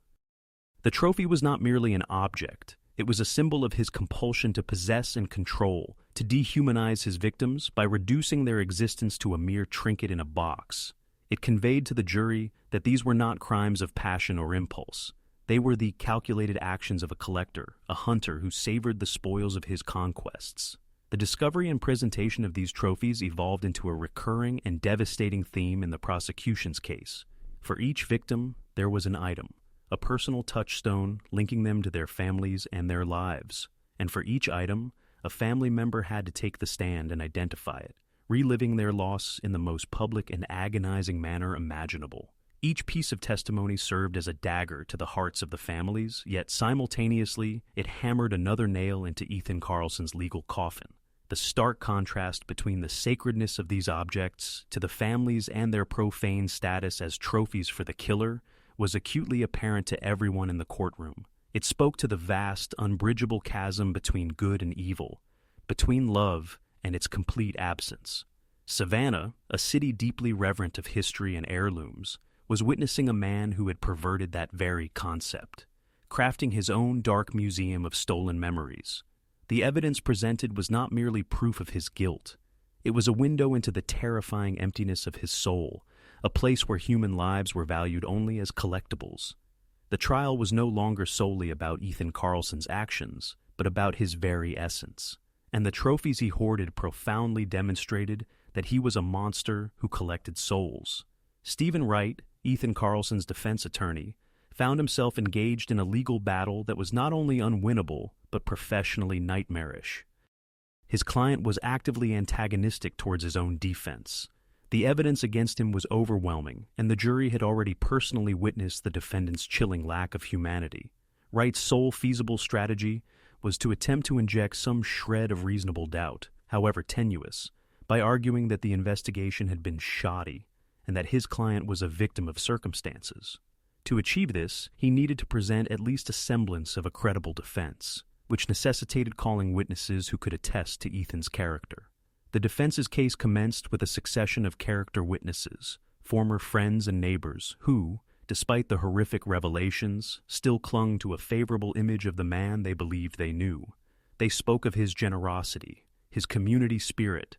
The trophy was not merely an object. It was a symbol of his compulsion to possess and control, to dehumanize his victims by reducing their existence to a mere trinket in a box. It conveyed to the jury that these were not crimes of passion or impulse. They were the calculated actions of a collector, a hunter who savored the spoils of his conquests. The discovery and presentation of these trophies evolved into a recurring and devastating theme in the prosecution's case. For each victim, there was an item, a personal touchstone linking them to their families and their lives. And for each item, a family member had to take the stand and identify it, reliving their loss in the most public and agonizing manner imaginable. Each piece of testimony served as a dagger to the hearts of the families, yet simultaneously it hammered another nail into Ethan Carlson's legal coffin. The stark contrast between the sacredness of these objects to the families and their profane status as trophies for the killer was acutely apparent to everyone in the courtroom. It spoke to the vast, unbridgeable chasm between good and evil, between love and its complete absence. Savannah, a city deeply reverent of history and heirlooms, was witnessing a man who had perverted that very concept, crafting his own dark museum of stolen memories. The evidence presented was not merely proof of his guilt. It was a window into the terrifying emptiness of his soul, a place where human lives were valued only as collectibles. The trial was no longer solely about Ethan Carlson's actions, but about his very essence. And the trophies he hoarded profoundly demonstrated that he was a monster who collected souls. Stephen Wright, Ethan Carlson's defense attorney, found himself engaged in a legal battle that was not only unwinnable, but professionally nightmarish. His client was actively antagonistic towards his own defense. The evidence against him was overwhelming, and the jury had already personally witnessed the defendant's chilling lack of humanity. Wright's sole feasible strategy was to attempt to inject some shred of reasonable doubt, however tenuous, by arguing that the investigation had been shoddy and that his client was a victim of circumstances. To achieve this, he needed to present at least a semblance of a credible defense, which necessitated calling witnesses who could attest to Ethan's character. The defense's case commenced with a succession of character witnesses, former friends and neighbors who, despite the horrific revelations, still clung to a favorable image of the man they believed they knew. They spoke of his generosity, his community spirit,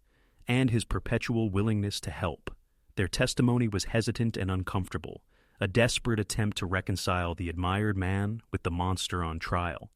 and his perpetual willingness to help. Their testimony was hesitant and uncomfortable, a desperate attempt to reconcile the admired man with the monster on trial.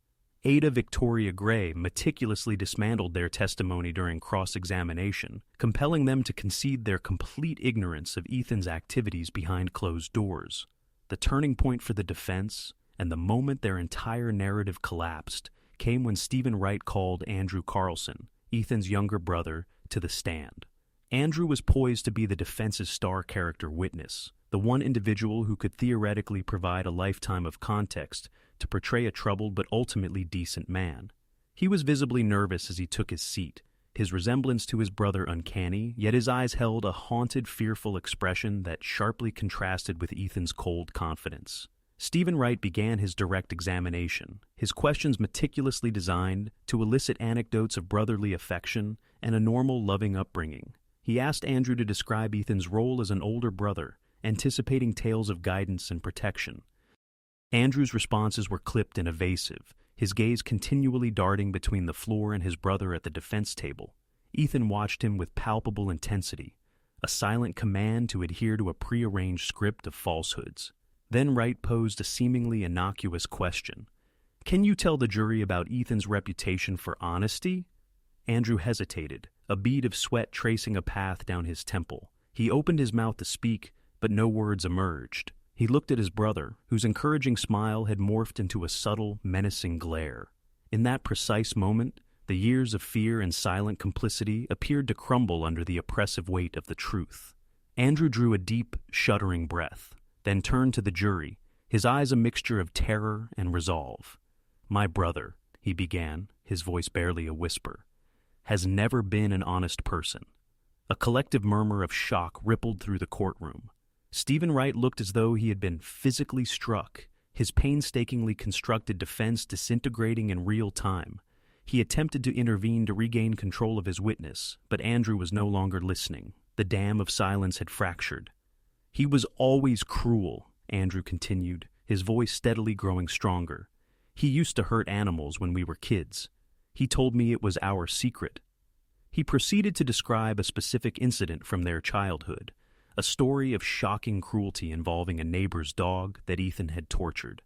Ada Victoria Gray meticulously dismantled their testimony during cross-examination, compelling them to concede their complete ignorance of Ethan's activities behind closed doors. The turning point for the defense, and the moment their entire narrative collapsed, came when Stephen Wright called Andrew Carlson, Ethan's younger brother, to the stand. Andrew was poised to be the defense's star character witness, the one individual who could theoretically provide a lifetime of context to portray a troubled but ultimately decent man. He was visibly nervous as he took his seat, his resemblance to his brother uncanny, yet his eyes held a haunted, fearful expression that sharply contrasted with Ethan's cold confidence. Stephen Wright began his direct examination, his questions meticulously designed to elicit anecdotes of brotherly affection and a normal, loving upbringing. He asked Andrew to describe Ethan's role as an older brother, anticipating tales of guidance and protection. Andrew's responses were clipped and evasive, his gaze continually darting between the floor and his brother at the defense table. Ethan watched him with palpable intensity, a silent command to adhere to a prearranged script of falsehoods. Then Wright posed a seemingly innocuous question. "Can you tell the jury about Ethan's reputation for honesty?" Andrew hesitated, a bead of sweat tracing a path down his temple. He opened his mouth to speak, but no words emerged. He looked at his brother, whose encouraging smile had morphed into a subtle, menacing glare. In that precise moment, the years of fear and silent complicity appeared to crumble under the oppressive weight of the truth. Andrew drew a deep, shuddering breath, then turned to the jury, his eyes a mixture of terror and resolve. "My brother," he began, his voice barely a whisper, "has never been an honest person." A collective murmur of shock rippled through the courtroom. Stephen Wright looked as though he had been physically struck, his painstakingly constructed defense disintegrating in real time. He attempted to intervene to regain control of his witness, but Andrew was no longer listening. The dam of silence had fractured. "He was always cruel," Andrew continued, his voice steadily growing stronger. "He used to hurt animals when we were kids. He told me it was our secret." He proceeded to describe a specific incident from their childhood, a story of shocking cruelty involving a neighbor's dog that Ethan had tortured.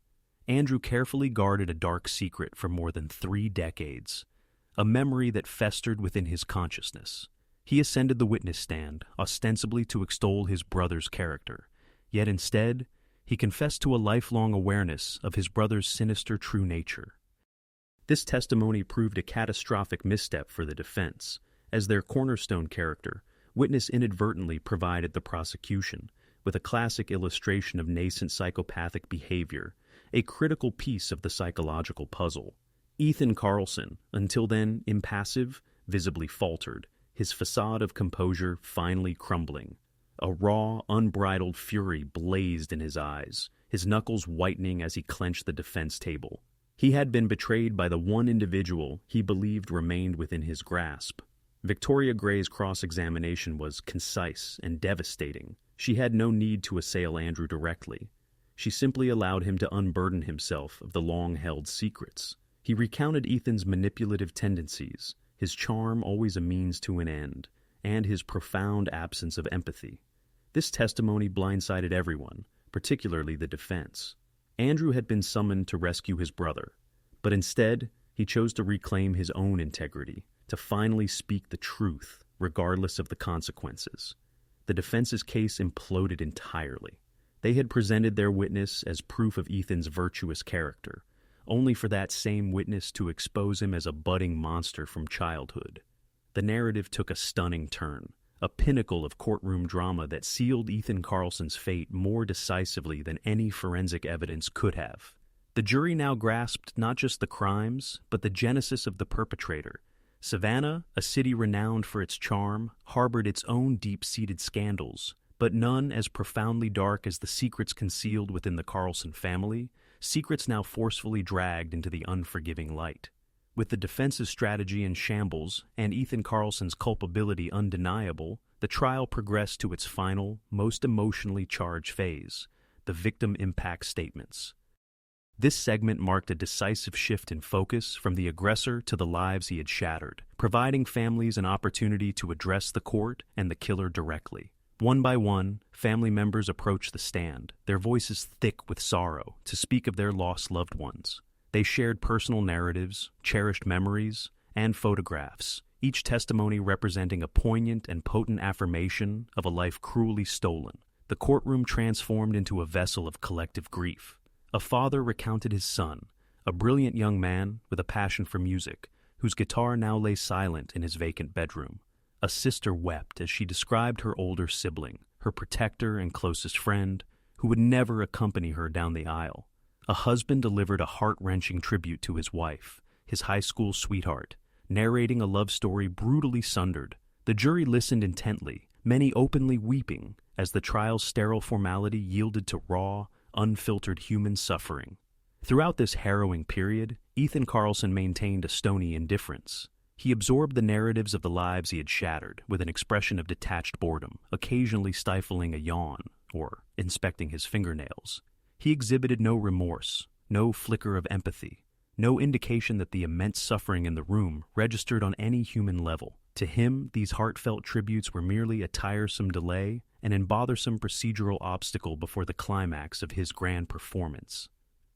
Andrew carefully guarded a dark secret for more than 3 decades, a memory that festered within his consciousness. He ascended the witness stand, ostensibly to extol his brother's character, yet instead, he confessed to a lifelong awareness of his brother's sinister true nature. This testimony proved a catastrophic misstep for the defense, as their cornerstone character, witness inadvertently provided the prosecution with a classic illustration of nascent psychopathic behavior, a critical piece of the psychological puzzle. Ethan Carlson, until then impassive, visibly faltered, his facade of composure finally crumbling. A raw, unbridled fury blazed in his eyes, his knuckles whitening as he clenched the defense table. He had been betrayed by the one individual he believed remained within his grasp. Victoria Gray's cross-examination was concise and devastating. She had no need to assail Andrew directly. She simply allowed him to unburden himself of the long-held secrets. He recounted Ethan's manipulative tendencies, his charm always a means to an end, and his profound absence of empathy. This testimony blindsided everyone, particularly the defense. Andrew had been summoned to rescue his brother, but instead he chose to reclaim his own integrity, to finally speak the truth, regardless of the consequences. The defense's case imploded entirely. They had presented their witness as proof of Ethan's virtuous character, only for that same witness to expose him as a budding monster from childhood. The narrative took a stunning turn, a pinnacle of courtroom drama that sealed Ethan Carlson's fate more decisively than any forensic evidence could have. The jury now grasped not just the crimes, but the genesis of the perpetrator. Savannah, a city renowned for its charm, harbored its own deep-seated scandals, but none as profoundly dark as the secrets concealed within the Carlson family, secrets now forcefully dragged into the unforgiving light. With the defense's strategy in shambles and Ethan Carlson's culpability undeniable, the trial progressed to its final, most emotionally charged phase, the victim impact statements. This segment marked a decisive shift in focus from the aggressor to the lives he had shattered, providing families an opportunity to address the court and the killer directly. One by one, family members approached the stand, their voices thick with sorrow, to speak of their lost loved ones. They shared personal narratives, cherished memories, and photographs, each testimony representing a poignant and potent affirmation of a life cruelly stolen. The courtroom transformed into a vessel of collective grief. A father recounted his son, a brilliant young man with a passion for music, whose guitar now lay silent in his vacant bedroom. A sister wept as she described her older sibling, her protector and closest friend, who would never accompany her down the aisle. A husband delivered a heart-wrenching tribute to his wife, his high school sweetheart, narrating a love story brutally sundered. The jury listened intently, many openly weeping, as the trial's sterile formality yielded to raw, unfiltered human suffering. Throughout this harrowing period, Ethan Carlson maintained a stony indifference. He absorbed the narratives of the lives he had shattered with an expression of detached boredom, occasionally stifling a yawn or inspecting his fingernails. He exhibited no remorse, no flicker of empathy, no indication that the immense suffering in the room registered on any human level. To him, these heartfelt tributes were merely a tiresome delay and an bothersome procedural obstacle before the climax of his grand performance.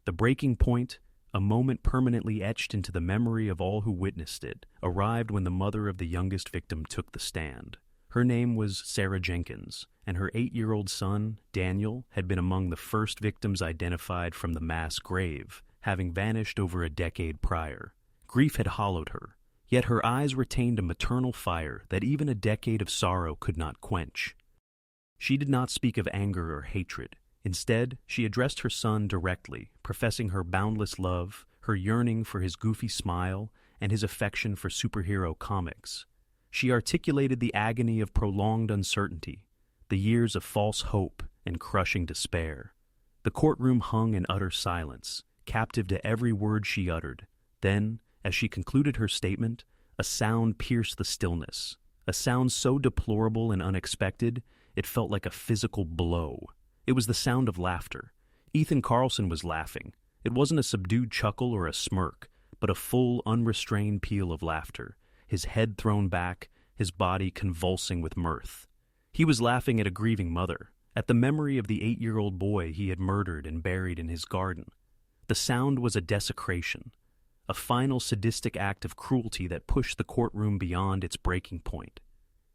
The breaking point, a moment permanently etched into the memory of all who witnessed it, arrived when the mother of the youngest victim took the stand. Her name was Sarah Jenkins, and her 8-year-old son, Daniel, had been among the first victims identified from the mass grave, having vanished over a decade prior. Grief had hollowed her, yet her eyes retained a maternal fire that even a decade of sorrow could not quench. She did not speak of anger or hatred. Instead, she addressed her son directly, professing her boundless love, her yearning for his goofy smile, and his affection for superhero comics. She articulated the agony of prolonged uncertainty, the years of false hope and crushing despair. The courtroom hung in utter silence, captive to every word she uttered. Then, as she concluded her statement, a sound pierced the stillness, a sound so deplorable and unexpected, it felt like a physical blow. It was the sound of laughter. Ethan Carlson was laughing. It wasn't a subdued chuckle or a smirk, but a full, unrestrained peal of laughter, his head thrown back, his body convulsing with mirth. He was laughing at a grieving mother, at the memory of the 8-year-old boy he had murdered and buried in his garden. The sound was a desecration, a final sadistic act of cruelty that pushed the courtroom beyond its breaking point.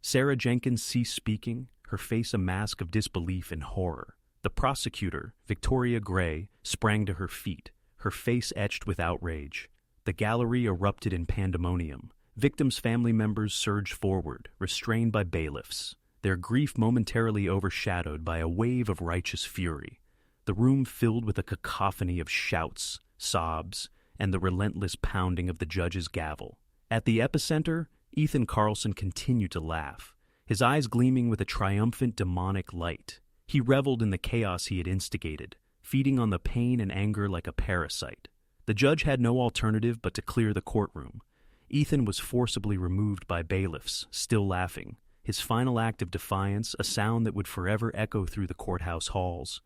Sarah Jenkins ceased speaking, her face a mask of disbelief and horror. The prosecutor, Victoria Gray, sprang to her feet, her face etched with outrage. The gallery erupted in pandemonium. Victims' family members surged forward, restrained by bailiffs, their grief momentarily overshadowed by a wave of righteous fury. The room filled with a cacophony of shouts, sobs, and the relentless pounding of the judge's gavel. At the epicenter, Ethan Carlson continued to laugh, his eyes gleaming with a triumphant demonic light. He reveled in the chaos he had instigated, feeding on the pain and anger like a parasite. The judge had no alternative but to clear the courtroom. Ethan was forcibly removed by bailiffs, still laughing, his final act of defiance a sound that would forever echo through the courthouse halls.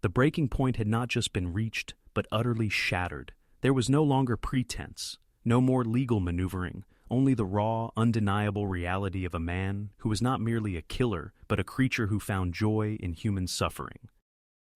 The breaking point had not just been reached, but utterly shattered. There was no longer pretense, no more legal maneuvering, only the raw, undeniable reality of a man who was not merely a killer, but a creature who found joy in human suffering.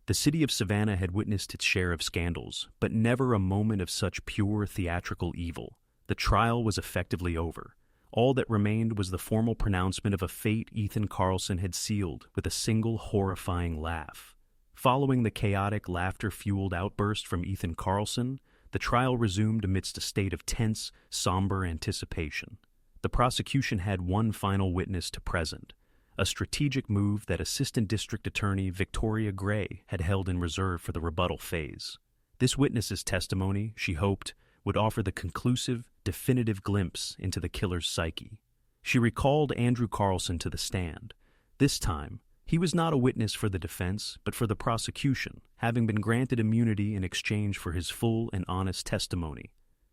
The city of Savannah had witnessed its share of scandals, but never a moment of such pure theatrical evil. The trial was effectively over. All that remained was the formal pronouncement of a fate Ethan Carlson had sealed with a single horrifying laugh. Following the chaotic, laughter-fueled outburst from Ethan Carlson, the trial resumed amidst a state of tense, somber anticipation. The prosecution had one final witness to present, a strategic move that Assistant District Attorney Victoria Gray had held in reserve for the rebuttal phase. This witness's testimony, she hoped, would offer the conclusive, definitive glimpse into the killer's psyche. She recalled Andrew Carlson to the stand. This time, he was not a witness for the defense, but for the prosecution, having been granted immunity in exchange for his full and honest testimony.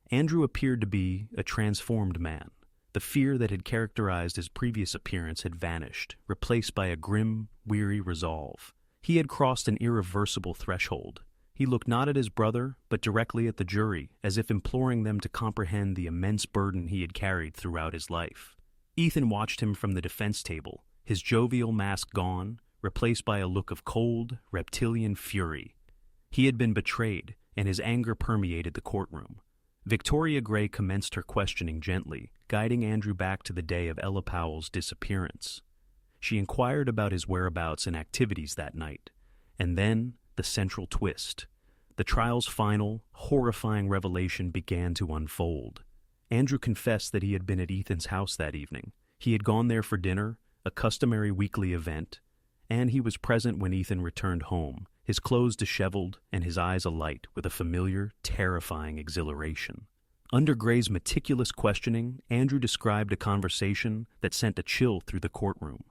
Andrew appeared to be a transformed man. The fear that had characterized his previous appearance had vanished, replaced by a grim, weary resolve. He had crossed an irreversible threshold. He looked not at his brother, but directly at the jury, as if imploring them to comprehend the immense burden he had carried throughout his life. Ethan watched him from the defense table, his jovial mask gone, replaced by a look of cold, reptilian fury. He had been betrayed, and his anger permeated the courtroom. Victoria Gray commenced her questioning gently, guiding Andrew back to the day of Ella Powell's disappearance. She inquired about his whereabouts and activities that night. And then, the central twist. The trial's final, horrifying revelation began to unfold. Andrew confessed that he had been at Ethan's house that evening. He had gone there for dinner, a customary weekly event, and he was present when Ethan returned home, his clothes disheveled and his eyes alight with a familiar, terrifying exhilaration. Under Gray's meticulous questioning, Andrew described a conversation that sent a chill through the courtroom.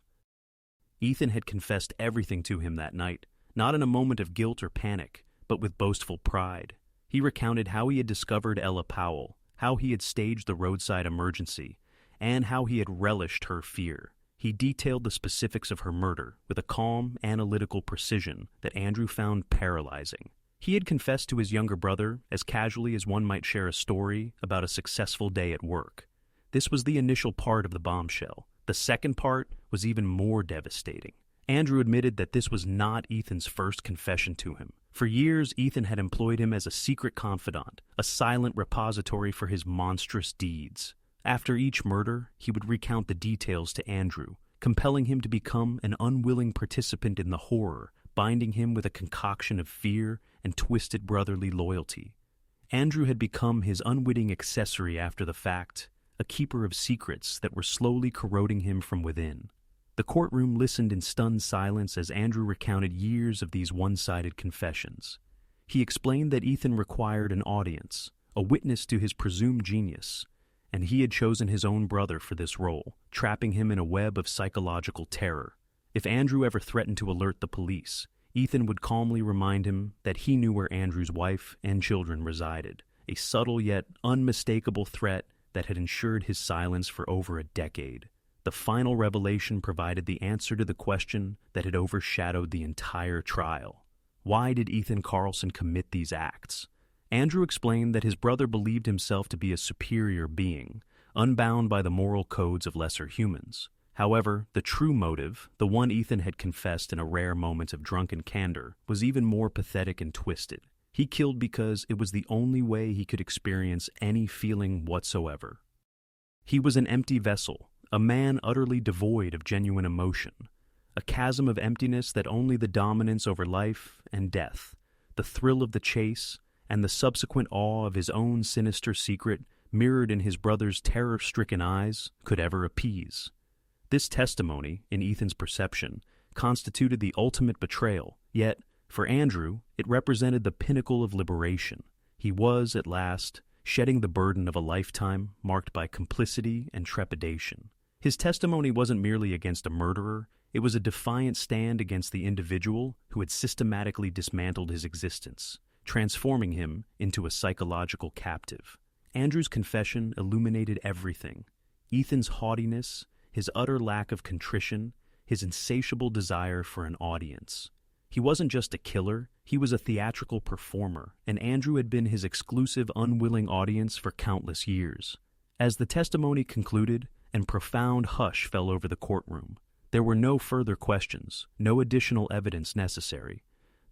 Ethan had confessed everything to him that night, not in a moment of guilt or panic, but with boastful pride. He recounted how he had discovered Ella Powell, how he had staged the roadside emergency, and how he had relished her fear. He detailed the specifics of her murder with a calm, analytical precision that Andrew found paralyzing. He had confessed to his younger brother as casually as one might share a story about a successful day at work. This was the initial part of the bombshell. The second part was even more devastating. Andrew admitted that this was not Ethan's first confession to him. For years, Ethan had employed him as a secret confidant, a silent repository for his monstrous deeds. After each murder, he would recount the details to Andrew, compelling him to become an unwilling participant in the horror, binding him with a concoction of fear and twisted brotherly loyalty. Andrew had become his unwitting accessory after the fact, a keeper of secrets that were slowly corroding him from within. The courtroom listened in stunned silence as Andrew recounted years of these one-sided confessions. He explained that Ethan required an audience, a witness to his presumed genius, and he had chosen his own brother for this role, trapping him in a web of psychological terror. If Andrew ever threatened to alert the police, Ethan would calmly remind him that he knew where Andrew's wife and children resided, a subtle yet unmistakable threat that had ensured his silence for over a decade. The final revelation provided the answer to the question that had overshadowed the entire trial. Why did Ethan Carlson commit these acts? Andrew explained that his brother believed himself to be a superior being, unbound by the moral codes of lesser humans. However, the true motive, the one Ethan had confessed in a rare moment of drunken candor, was even more pathetic and twisted. He killed because it was the only way he could experience any feeling whatsoever. He was an empty vessel, a man utterly devoid of genuine emotion, a chasm of emptiness that only the dominance over life and death, the thrill of the chase, and the subsequent awe of his own sinister secret, mirrored in his brother's terror-stricken eyes, could ever appease. This testimony, in Ethan's perception, constituted the ultimate betrayal, yet, for Andrew, it represented the pinnacle of liberation. He was, at last, shedding the burden of a lifetime marked by complicity and trepidation. His testimony wasn't merely against a murderer, it was a defiant stand against the individual who had systematically dismantled his existence, transforming him into a psychological captive. Andrew's confession illuminated everything: Ethan's haughtiness, his utter lack of contrition, his insatiable desire for an audience. He wasn't just a killer, he was a theatrical performer, and Andrew had been his exclusive, unwilling audience for countless years. As the testimony concluded, and profound hush fell over the courtroom, there were no further questions, no additional evidence necessary.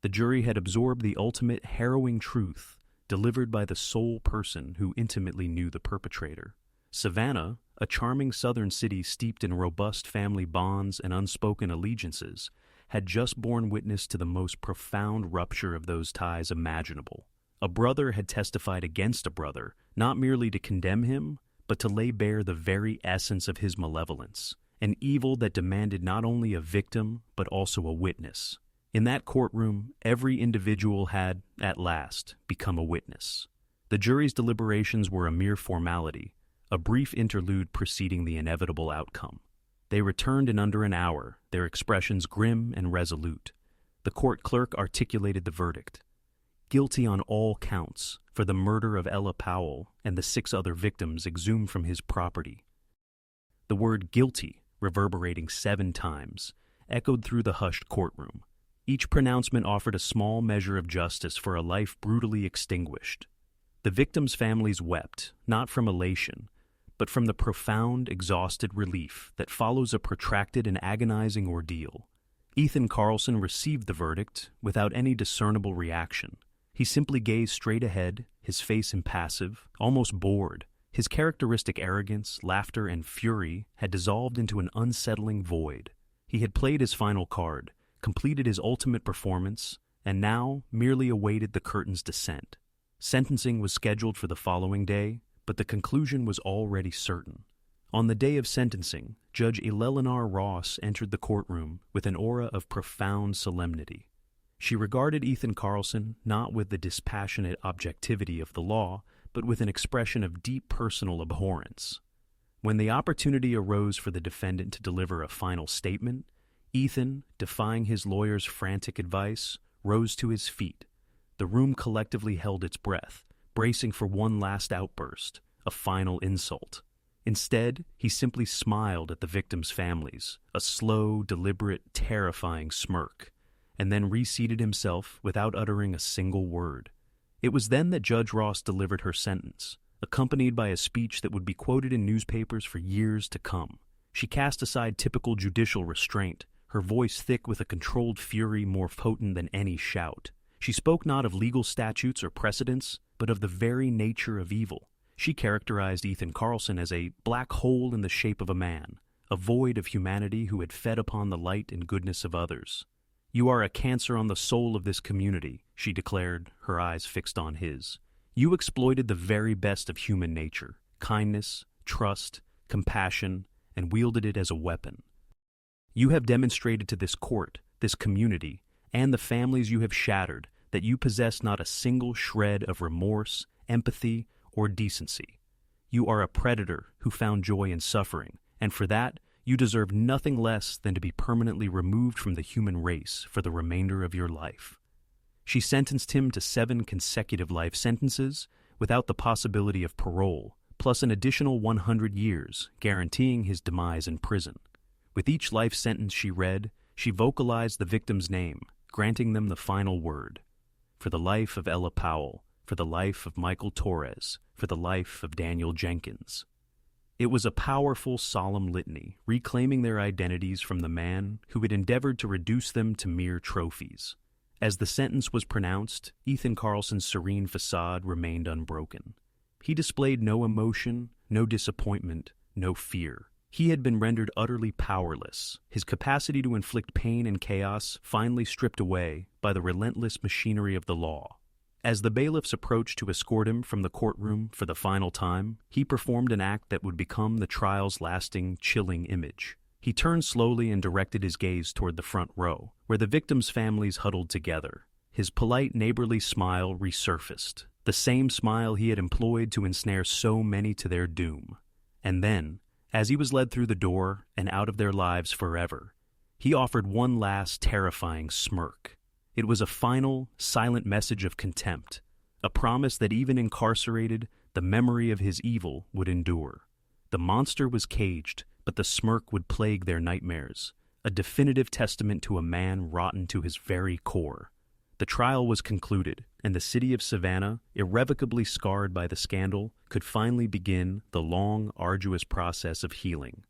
The jury had absorbed the ultimate harrowing truth, delivered by the sole person who intimately knew the perpetrator. Savannah, a charming southern city steeped in robust family bonds and unspoken allegiances, had just borne witness to the most profound rupture of those ties imaginable. A brother had testified against a brother, not merely to condemn him, but to lay bare the very essence of his malevolence, an evil that demanded not only a victim, but also a witness. In that courtroom, every individual had, at last, become a witness. The jury's deliberations were a mere formality, a brief interlude preceding the inevitable outcome. They returned in under an hour, their expressions grim and resolute. The court clerk articulated the verdict: guilty on all counts for the murder of Ella Powell and the 6 other victims exhumed from his property. The word guilty, reverberating 7 times, echoed through the hushed courtroom. Each pronouncement offered a small measure of justice for a life brutally extinguished. The victims' families wept, not from elation, but from the profound, exhausted relief that follows a protracted and agonizing ordeal. Ethan Carlson received the verdict without any discernible reaction. He simply gazed straight ahead, his face impassive, almost bored. His characteristic arrogance, laughter, and fury had dissolved into an unsettling void. He had played his final card, completed his ultimate performance, and now merely awaited the curtain's descent. Sentencing was scheduled for the following day, but the conclusion was already certain. On the day of sentencing, Judge Eleanor Ross entered the courtroom with an aura of profound solemnity. She regarded Ethan Carlson not with the dispassionate objectivity of the law, but with an expression of deep personal abhorrence. When the opportunity arose for the defendant to deliver a final statement, Ethan, defying his lawyer's frantic advice, rose to his feet. The room collectively held its breath, bracing for one last outburst, a final insult. Instead, he simply smiled at the victims' families, a slow, deliberate, terrifying smirk, and then reseated himself without uttering a single word. It was then that Judge Ross delivered her sentence, accompanied by a speech that would be quoted in newspapers for years to come. She cast aside typical judicial restraint, her voice thick with a controlled fury more potent than any shout. She spoke not of legal statutes or precedents, but of the very nature of evil. She characterized Ethan Carlson as a black hole in the shape of a man, a void of humanity who had fed upon the light and goodness of others. "You are a cancer on the soul of this community," she declared, her eyes fixed on his. "You exploited the very best of human nature, kindness, trust, compassion, and wielded it as a weapon. You have demonstrated to this court, this community, and the families you have shattered that you possess not a single shred of remorse, empathy, or decency. You are a predator who found joy in suffering, and for that, you deserve nothing less than to be permanently removed from the human race for the remainder of your life." She sentenced him to 7 consecutive life sentences without the possibility of parole, plus an additional 100 years, guaranteeing his demise in prison. With each life sentence she read, she vocalized the victim's name, granting them the final word: "For the life of Ella Powell, for the life of Michael Torres, for the life of Daniel Jenkins." It was a powerful, solemn litany, reclaiming their identities from the man who had endeavored to reduce them to mere trophies. As the sentence was pronounced, Ethan Carlson's serene facade remained unbroken. He displayed no emotion, no disappointment, no fear. He had been rendered utterly powerless, his capacity to inflict pain and chaos finally stripped away by the relentless machinery of the law. As the bailiffs approached to escort him from the courtroom for the final time, he performed an act that would become the trial's lasting, chilling image. He turned slowly and directed his gaze toward the front row, where the victims' families huddled together. His polite, neighborly smile resurfaced, the same smile he had employed to ensnare so many to their doom. And then, as he was led through the door and out of their lives forever, he offered one last terrifying smirk. It was a final, silent message of contempt, a promise that even incarcerated, the memory of his evil would endure. The monster was caged, but the smirk would plague their nightmares, a definitive testament to a man rotten to his very core. The trial was concluded, and the city of Savannah, irrevocably scarred by the scandal, could finally begin the long, arduous process of healing.